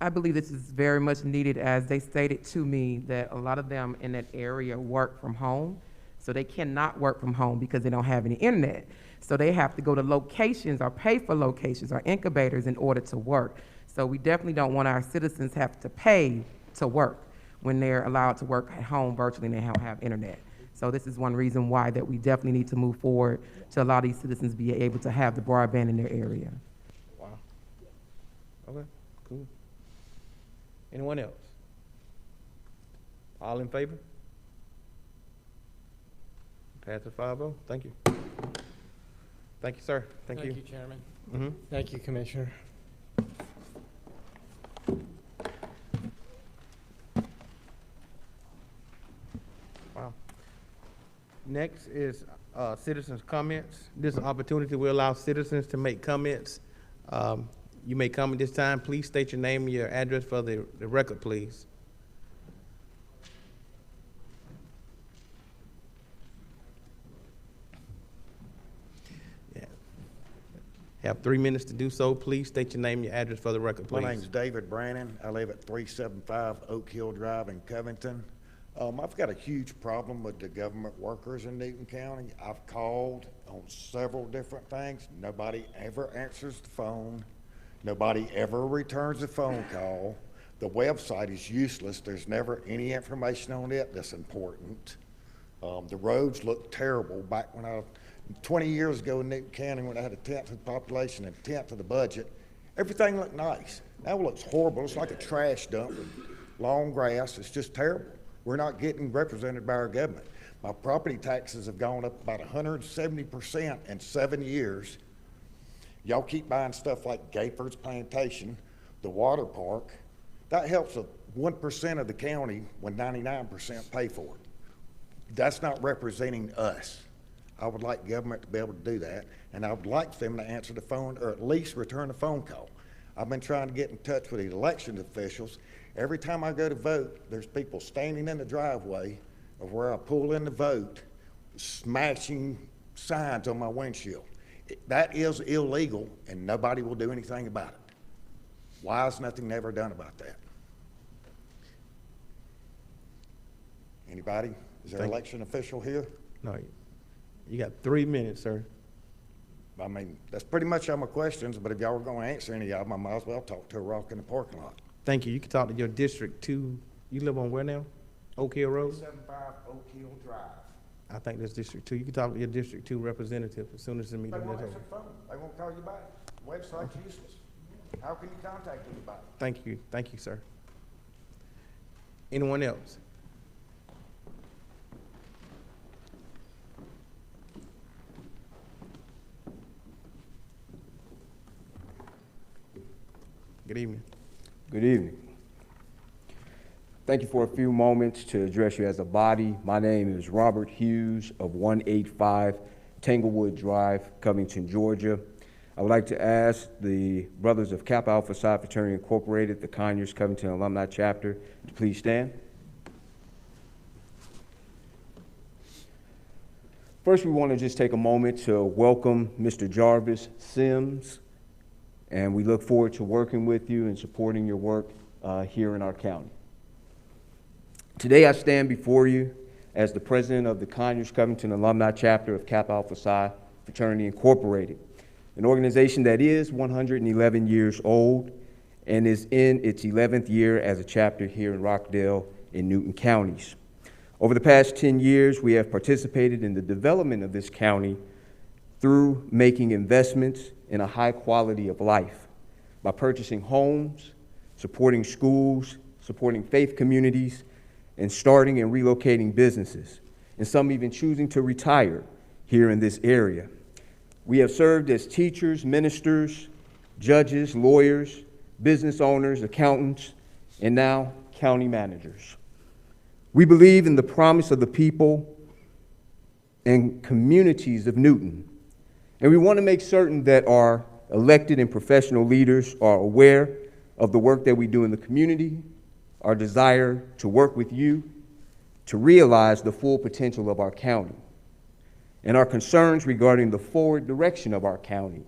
I believe this is very much needed, as they stated to me that a lot of them in that area work from home. So they cannot work from home because they don't have any internet. So they have to go to locations or pay for locations or incubators in order to work. So we definitely don't want our citizens have to pay to work when they're allowed to work at home virtually and they don't have internet. So this is one reason why that we definitely need to move forward to allow these citizens to be able to have the broadband in their area. Wow. Okay, cool. Anyone else? All in favor? Passes 5-0. Thank you. Thank you, sir. Thank you. Thank you, Chairman. Mm-hmm. Thank you, Commissioner. Wow. Next is citizens' comments. This opportunity will allow citizens to make comments. You may come at this time. Please state your name and your address for the record, please. Yeah. Have 3 minutes to do so. Please state your name and your address for the record, please. My name's David Brannon. I live at 375 Oak Hill Drive in Covington. I've got a huge problem with the government workers in Newton County. I've called on several different things. Nobody ever answers the phone. Nobody ever returns a phone call. The website is useless. There's never any information on it that's important. The roads look terrible. Back when 20 years ago in Newton County, when I had 1/10 of the population and 1/10 of the budget, everything looked nice. Now it looks horrible. It's like a trash dump with long grass. It's just terrible. We're not getting represented by our government. My property taxes have gone up about 170% in 7 years. Y'all keep buying stuff like Gayford's Plantation, the water park. That helps a 1% of the county when 99% pay for it. That's not representing us. I would like government to be able to do that, and I would like them to answer the phone or at least return a phone call. I've been trying to get in touch with the election officials. Every time I go to vote, there's people standing in the driveway of where I pull in to vote, smashing signs on my windshield. That is illegal, and nobody will do anything about it. Why is nothing ever done about that? Anybody? Is there an election official here? No, you got 3 minutes, sir. I mean, that's pretty much all my questions, but if y'all were gonna answer any of them, I might as well talk to a rock in the parking lot. Thank you. You can talk to your District 2. You live on where now? Oak Hill Road? 75 Oak Hill Drive. I think that's District 2. You can talk to your District 2 representative as soon as the They meeting won't is answer over. the phone. They won't call you back. Website's useless. How can you contact anybody? Thank you. Thank you, sir. Anyone else? Good evening. Good evening. Thank you for a few moments to address you as a body. My name is Robert Hughes of 185 Tanglewood Drive, Covington, Georgia. I would like to ask the Brothers of Kappa Alpha Psi Fraternity Incorporated, the Conyers Covington Alumni Chapter, to please stand. First, we want to just take a moment to welcome Mr. Jarvis Sims, and we look forward to working with you and supporting your work here in our county. Today, I stand before you as the president of the Conyers Covington Alumni Chapter of Kappa Alpha Psi Fraternity Incorporated, an organization that is 111 years old and is in its 11th year as a chapter here in Rockdale and Newton counties. Over the past 10 years, we have participated in the development of this county through making investments in a high quality of life by purchasing homes, supporting schools, supporting faith communities, and starting and relocating businesses, and some even choosing to retire here in this area. We have served as teachers, ministers, judges, lawyers, business owners, accountants, and now county managers. We believe in the promise of the people and communities of Newton, and we want to make certain that our elected and professional leaders are aware of the work that we do in the community, our desire to work with you to realize the full potential of our county, and our concerns regarding the forward direction of our county.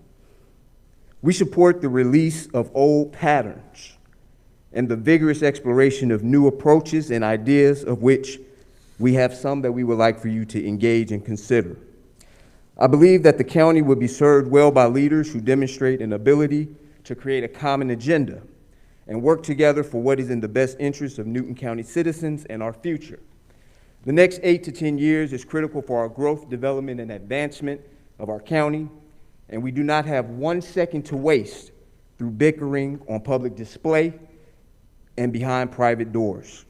We support the release of old patterns and the vigorous exploration of new approaches and ideas, of which we have some that we would like for you to engage and consider. I believe that the county would be served well by leaders who demonstrate an ability to create a common agenda and work together for what is in the best interest of Newton County citizens and our future. The next 8 to 10 years is critical for our growth, development, and advancement of our county, and we do not have 1 second to waste through bickering on public display and behind private doors.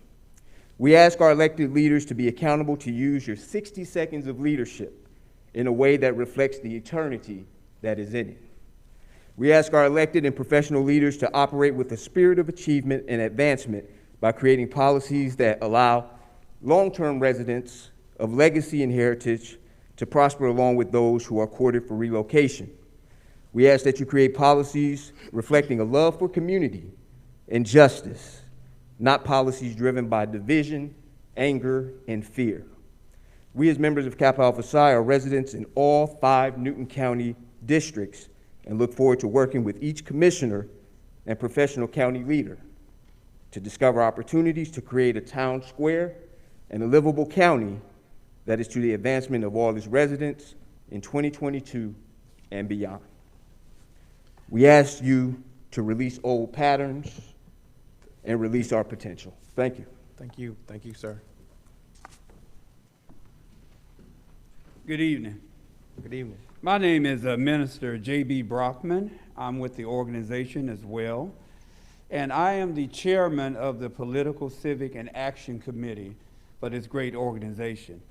We ask our elected leaders to be accountable to use your 60 seconds of leadership in a way that reflects the eternity that is in it. We ask our elected and professional leaders to operate with a spirit of achievement and advancement by creating policies that allow long-term residents of legacy and heritage to prosper along with those who are courted for relocation. We ask that you create policies reflecting a love for community and justice, not policies driven by division, anger, and fear. We as members of Kappa Alpha Psi are residents in all 5 Newton County districts and look forward to working with each commissioner and professional county leader to discover opportunities to create a town square and a livable county that is to the advancement of all its residents in 2022 and beyond. We ask you to release old patterns and release our potential. Thank you. Thank you. Thank you, sir. Good evening. Good evening. My name is Minister J.B. Brockman. I'm with the organization as well. And I am the chairman of the Political, Civic, and Action Committee for this great organization.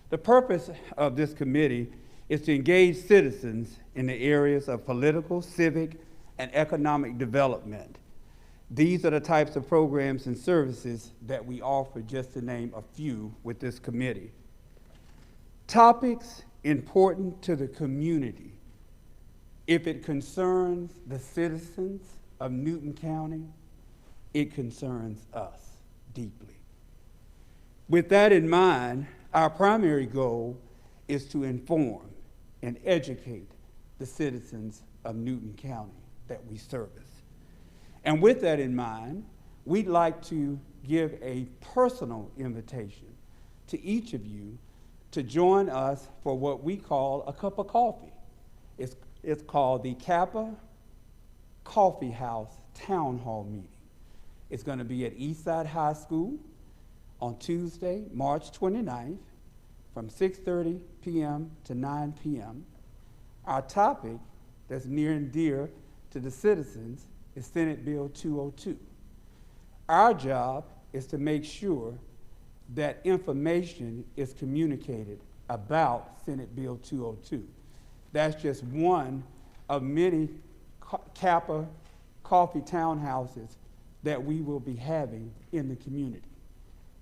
The purpose of this committee is to engage citizens in the areas of political, civic, and economic development. These are the types of programs and services that we offer, just to name a few, with this committee. Topics important to the community. If it concerns the citizens of Newton County, it concerns us deeply. With that in mind, our primary goal is to inform and educate the citizens of Newton County that we service. And with that in mind, we'd like to give a personal invitation to each of you to join us for what we call a cup of coffee. It's called the Kappa Coffee House Town Hall Meeting. It's going to be at Eastside High School on Tuesday, March 29th, from 6:30 p.m. to 9 p.m. Our topic that's near and dear to the citizens is Senate Bill 202. Our job is to make sure that information is communicated about Senate Bill 202. That's just one of many Kappa coffee townhouses that we will be having in the community.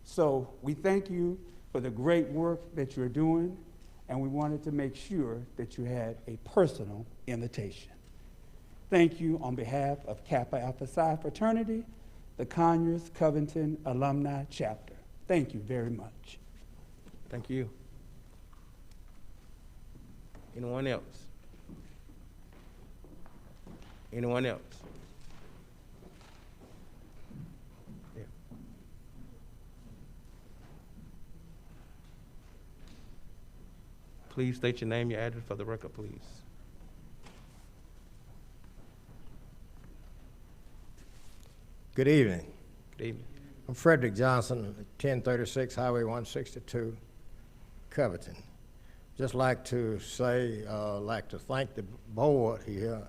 So we thank you for the great work that you're doing, and we wanted to make sure that you had a personal invitation. Thank you on behalf of Kappa Alpha Psi Fraternity, the Conyers Covington Alumni Chapter. Thank you very much. Thank you. Anyone else? Anyone else? Yeah. Please state your name, your address for the record, please. Good evening. Good evening. I'm Frederick Johnson, 1036 Highway 162, Covington. Just like to say, like to thank the board here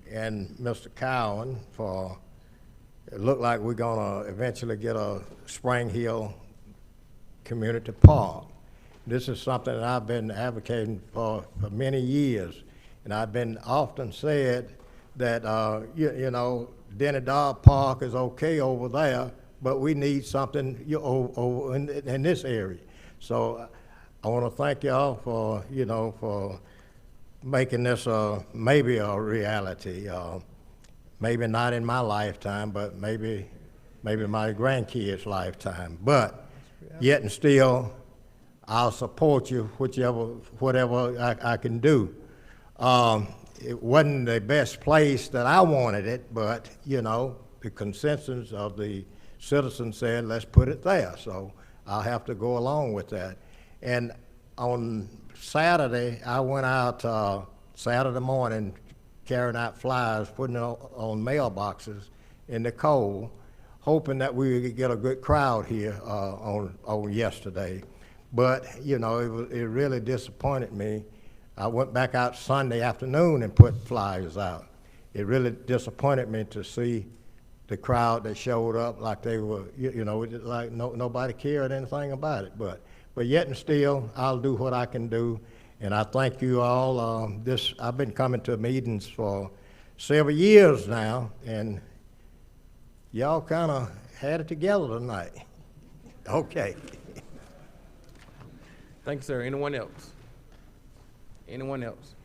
and Mr. Cowan for, it looked like we're gonna eventually get a Spring Hill Community Park. This is something that I've been advocating for many years, and I've been often said that, you know, Denny Dodd Park is okay over there, but we need something over in this area. So I want to thank y'all for, you know, for making this maybe a reality. Maybe not in my lifetime, but maybe my grandkids' lifetime. But yet and still, I'll support you whatever I can do. It wasn't the best place that I wanted it, but, you know, the consensus of the citizens said, let's put it there. So I'll have to go along with that. And on Saturday, I went out Saturday morning carrying out flyers, putting it on mailboxes in the cold, hoping that we would get a good crowd here on yesterday. But, you know, it really disappointed me. I went back out Sunday afternoon and put flyers out. It really disappointed me to see the crowd that showed up like they were, you know, like nobody cared anything about it. But yet and still, I'll do what I can do. And I thank you all. I've been coming to meetings for several years now, and y'all kind of had it together tonight. Okay. Thank you, sir. Anyone else? Anyone else?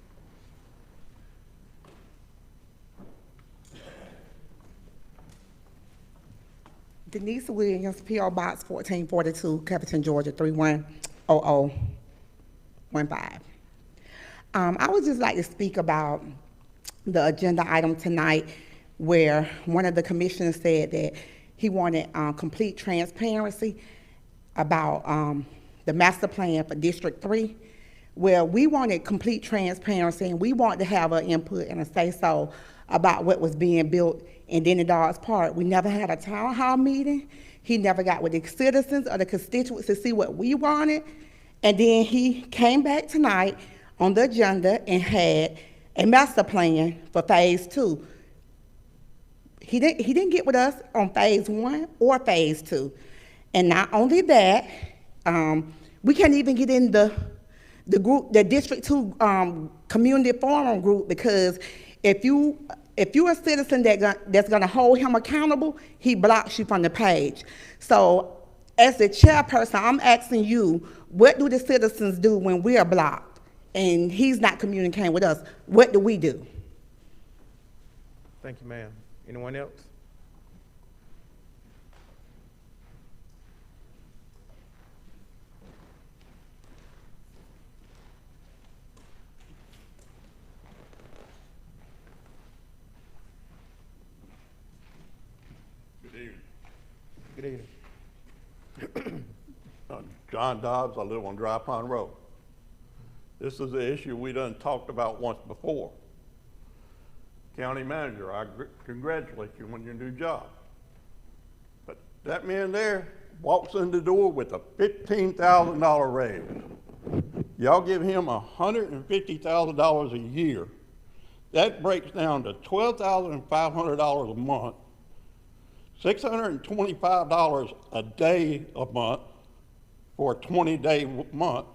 Denise Williams, P.O. Box 1442, Covington, Georgia 3100015. I would just like to speak about the agenda item tonight, where one of the commissioners said that he wanted complete transparency about the master plan for District 3. Well, we wanted complete transparency, and we wanted to have an input and a say-so about what was being built in Denny Dodd's Park. We never had a town hall meeting. He never got with the citizens or the constituents to see what we wanted. And then he came back tonight on the agenda and had a master plan for Phase 2. He didn't get with us on Phase 1 or Phase 2. And not only that, we can't even get in the group, the District 2 community forum group, because if you If you're a citizen that's gonna hold him accountable, he blocks you from the page. So as the chairperson, I'm asking you, what do the citizens do when we are blocked and he's not communicating with us? What do we do? Thank you, ma'am. Anyone else? Good evening. John Dobbs, I live on Dry Pond Road. This is the issue we done talked about once before. County manager, I congratulate you on your new job. But that man there walks in the door with a $15,000 raise. Y'all give him $150,000 a year. That breaks down to $12,500 a month, $625 a day a month for a 20-day month.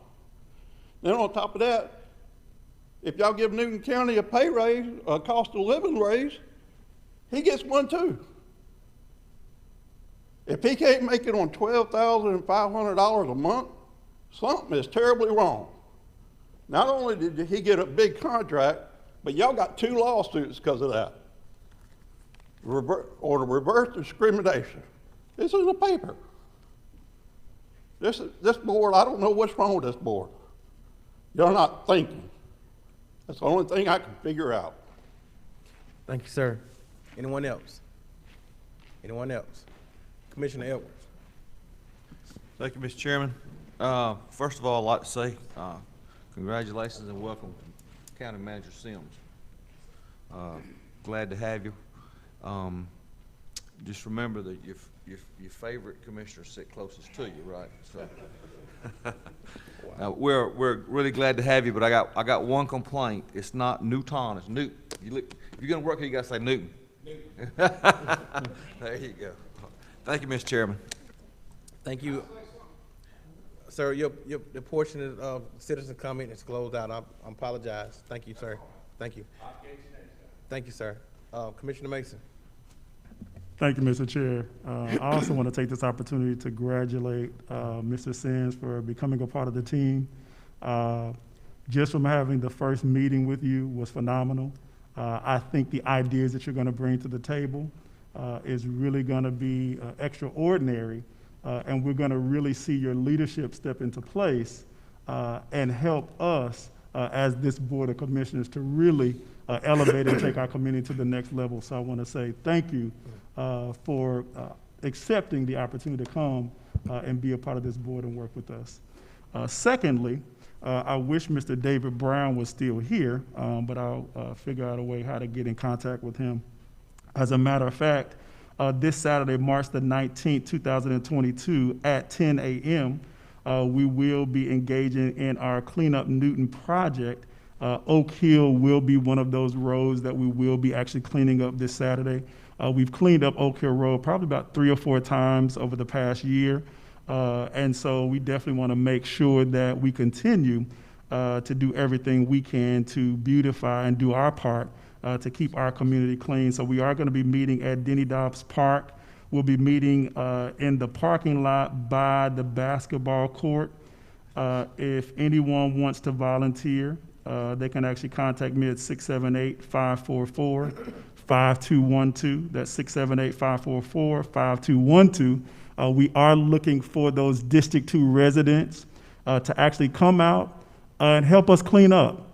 Then on top of that, if y'all give Newton County a pay raise, a cost of living raise, he gets one too. If he can't make it on $12,500 a month, something is terribly wrong. Not only did he get a big contract, but y'all got 2 lawsuits because of that. Or reverse discrimination. This is a paper. This board, I don't know what's wrong with this board. You're not thinking. That's the only thing I can figure out. Thank you, sir. Anyone else? Anyone else? Commissioner Edwards. Thank you, Mr. Chairman. First of all, I'd like to say congratulations and welcome County Manager Sims. Glad to have you. Just remember that your favorite commissioners sit closest to you, right? So we're really glad to have you, but I got one complaint. It's not Newton, it's Newton. If you're gonna work here, you gotta say Newton. Newton. There you go. Thank you, Mr. Chairman. Thank you. Sir, the portion of citizen comment is closed out. I apologize. Thank you, sir. Thank you. Thank you, sir. Commissioner Mason. Thank you, Mr. Chair. I also want to take this opportunity to congratulate Mr. Sims for becoming a part of the team. Just from having the first meeting with you was phenomenal. I think the ideas that you're going to bring to the table is really going to be extraordinary, and we're going to really see your leadership step into place and help us as this Board of Commissioners to really elevate and take our community to the next level. So I want to say thank you for accepting the opportunity to come and be a part of this board and work with us. Secondly, I wish Mr. David Brown was still here, but I'll figure out a way how to get in contact with him. As a matter of fact, this Saturday, March the 19th, 2022 at 10 a.m., we will be engaging in our Clean Up Newton project. Oak Hill will be one of those roads that we will be actually cleaning up this Saturday. We've cleaned up Oak Hill Road probably about 3 or 4 times over the past year. And so we definitely want to make sure that we continue to do everything we can to beautify and do our part to keep our community clean. So we are going to be meeting at Denny Dobbs Park. We'll be meeting in the parking lot by the basketball court. If anyone wants to volunteer, they can actually contact me at 678-544-5212. That's 678-544-5212. We are looking for those District 2 residents to actually come out and help us clean up.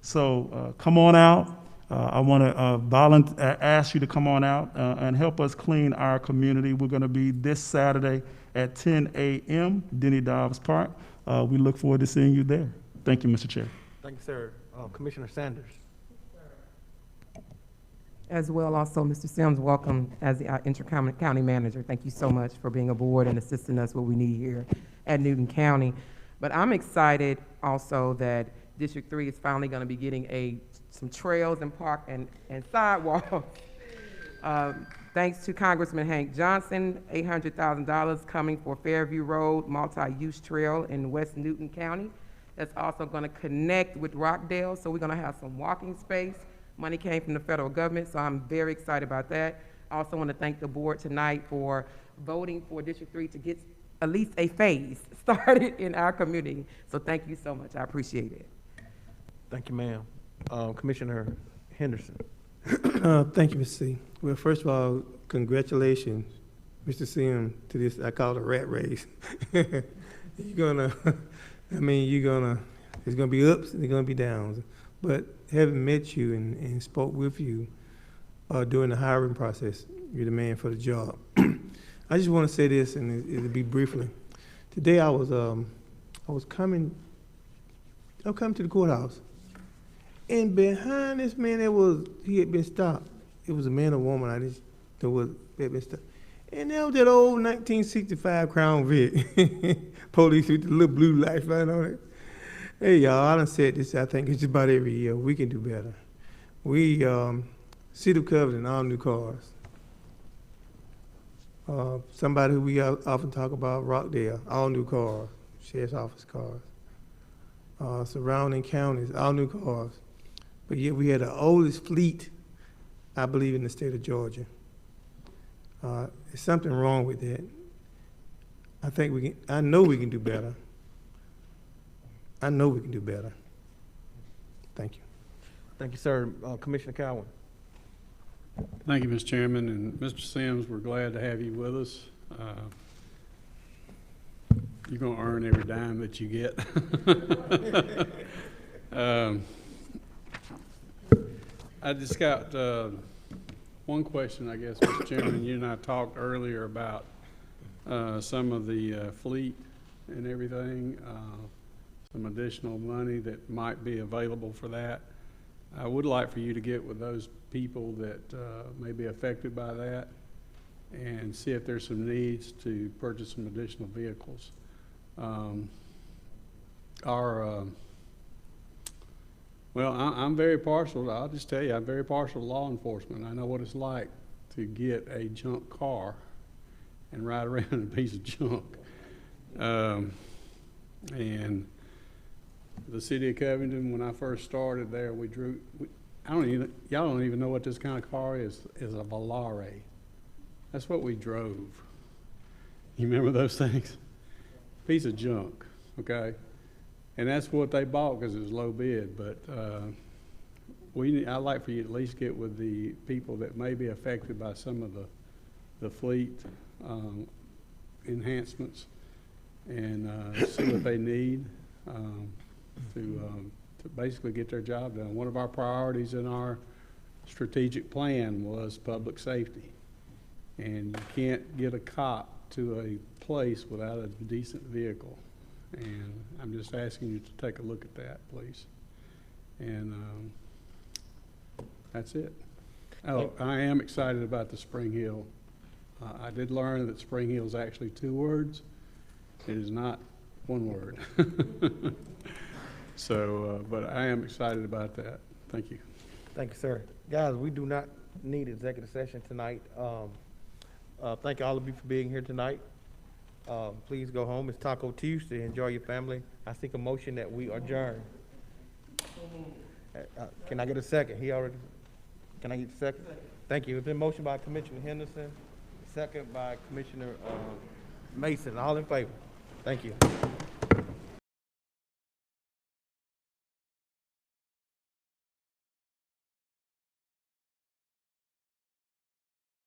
So come on out. I want to ask you to come on out and help us clean our community. We're going to be this Saturday at 10 a.m., Denny Dobbs Park. We look forward to seeing you there. Thank you, Mr. Chair. Thank you, sir. Commissioner Sanders. As well, also, Mr. Sims, welcome as the Interim County Manager. Thank you so much for being aboard and assisting us what we need here at Newton County. But I'm excited also that District 3 is finally going to be getting some trails and park and sidewalks. Thanks to Congressman Hank Johnson, $800,000 coming for Fairview Road multi-use trail in West Newton County. That's also going to connect with Rockdale, so we're going to have some walking space, Money came from the federal government, so I'm very excited about that. I also want to thank the board tonight for voting for District 3 to get at least a phase started in our community. So thank you so much. I appreciate it. Thank you, ma'am. Commissioner Henderson. Thank you, Mr. C. Well, first of all, congratulations, Mr. Sim, to this, I call it a rat race. You're gonna, there's gonna be ups and there's gonna be downs. But having met you and spoke with you during the hiring process, you're the man for the job. I just want to say this, and it'll be briefly. Today I was coming to the courthouse, and behind this man he had been stopped. It was a man or woman, I just know what had been stopped. And that was that old 1965 Crown Vic, police with the little blue lights right on it. Hey y'all, I done said this, I think it's about every year. We can do better. We, City of Covington, all new cars. Somebody who we often talk about, Rockdale, all new cars, sheriff's office cars. Surrounding counties, all new cars. But yet we had the oldest fleet, I believe, in the state of Georgia. There's something wrong with that. I know we can do better. I know we can do better. Thank you. Thank you, sir. Commissioner Cowan. Thank you, Mr. Chairman, and Mr. Sims, we're glad to have you with us. You're gonna earn every dime that you get. I just got one question, I guess, Mr. Chairman. You and I talked earlier about some of the fleet and everything, some additional money that might be available for that. I would like for you to get with those people that may be affected by that and see if there's some needs to purchase some additional vehicles. Well, I'm very partial, I'll just tell you, I'm very partial to law enforcement. I know what it's like to get a junk car and ride around in a piece of junk. And the city of Covington, when I first started there, y'all don't even know what this kind of car is a Volare. That's what we drove. You remember those things? Piece of junk, okay? And that's what they bought because it was low bid, but I'd like for you to at least get with the people that may be affected by some of the fleet enhancements and see what they need to basically get their job done. One of our priorities in our strategic plan was public safety. And you can't get a cop to a place without a decent vehicle. And I'm just asking you to take a look at that, please. And that's it. Oh, I am excited about the Spring Hill. I did learn that Spring Hill is actually 2 words. It is not 1 word. So, but I am excited about that. Thank you. Thank you, sir. Guys, we do not need executive session tonight. Thank all of you for being here tonight. Please go home. It's Taco Tuesday. Enjoy your family. I seek a motion that we adjourn. Can I get a second? Can I get a second? Thank you. It's been motioned by Commissioner Henderson, second by Commissioner Mason. All in favor? Thank you.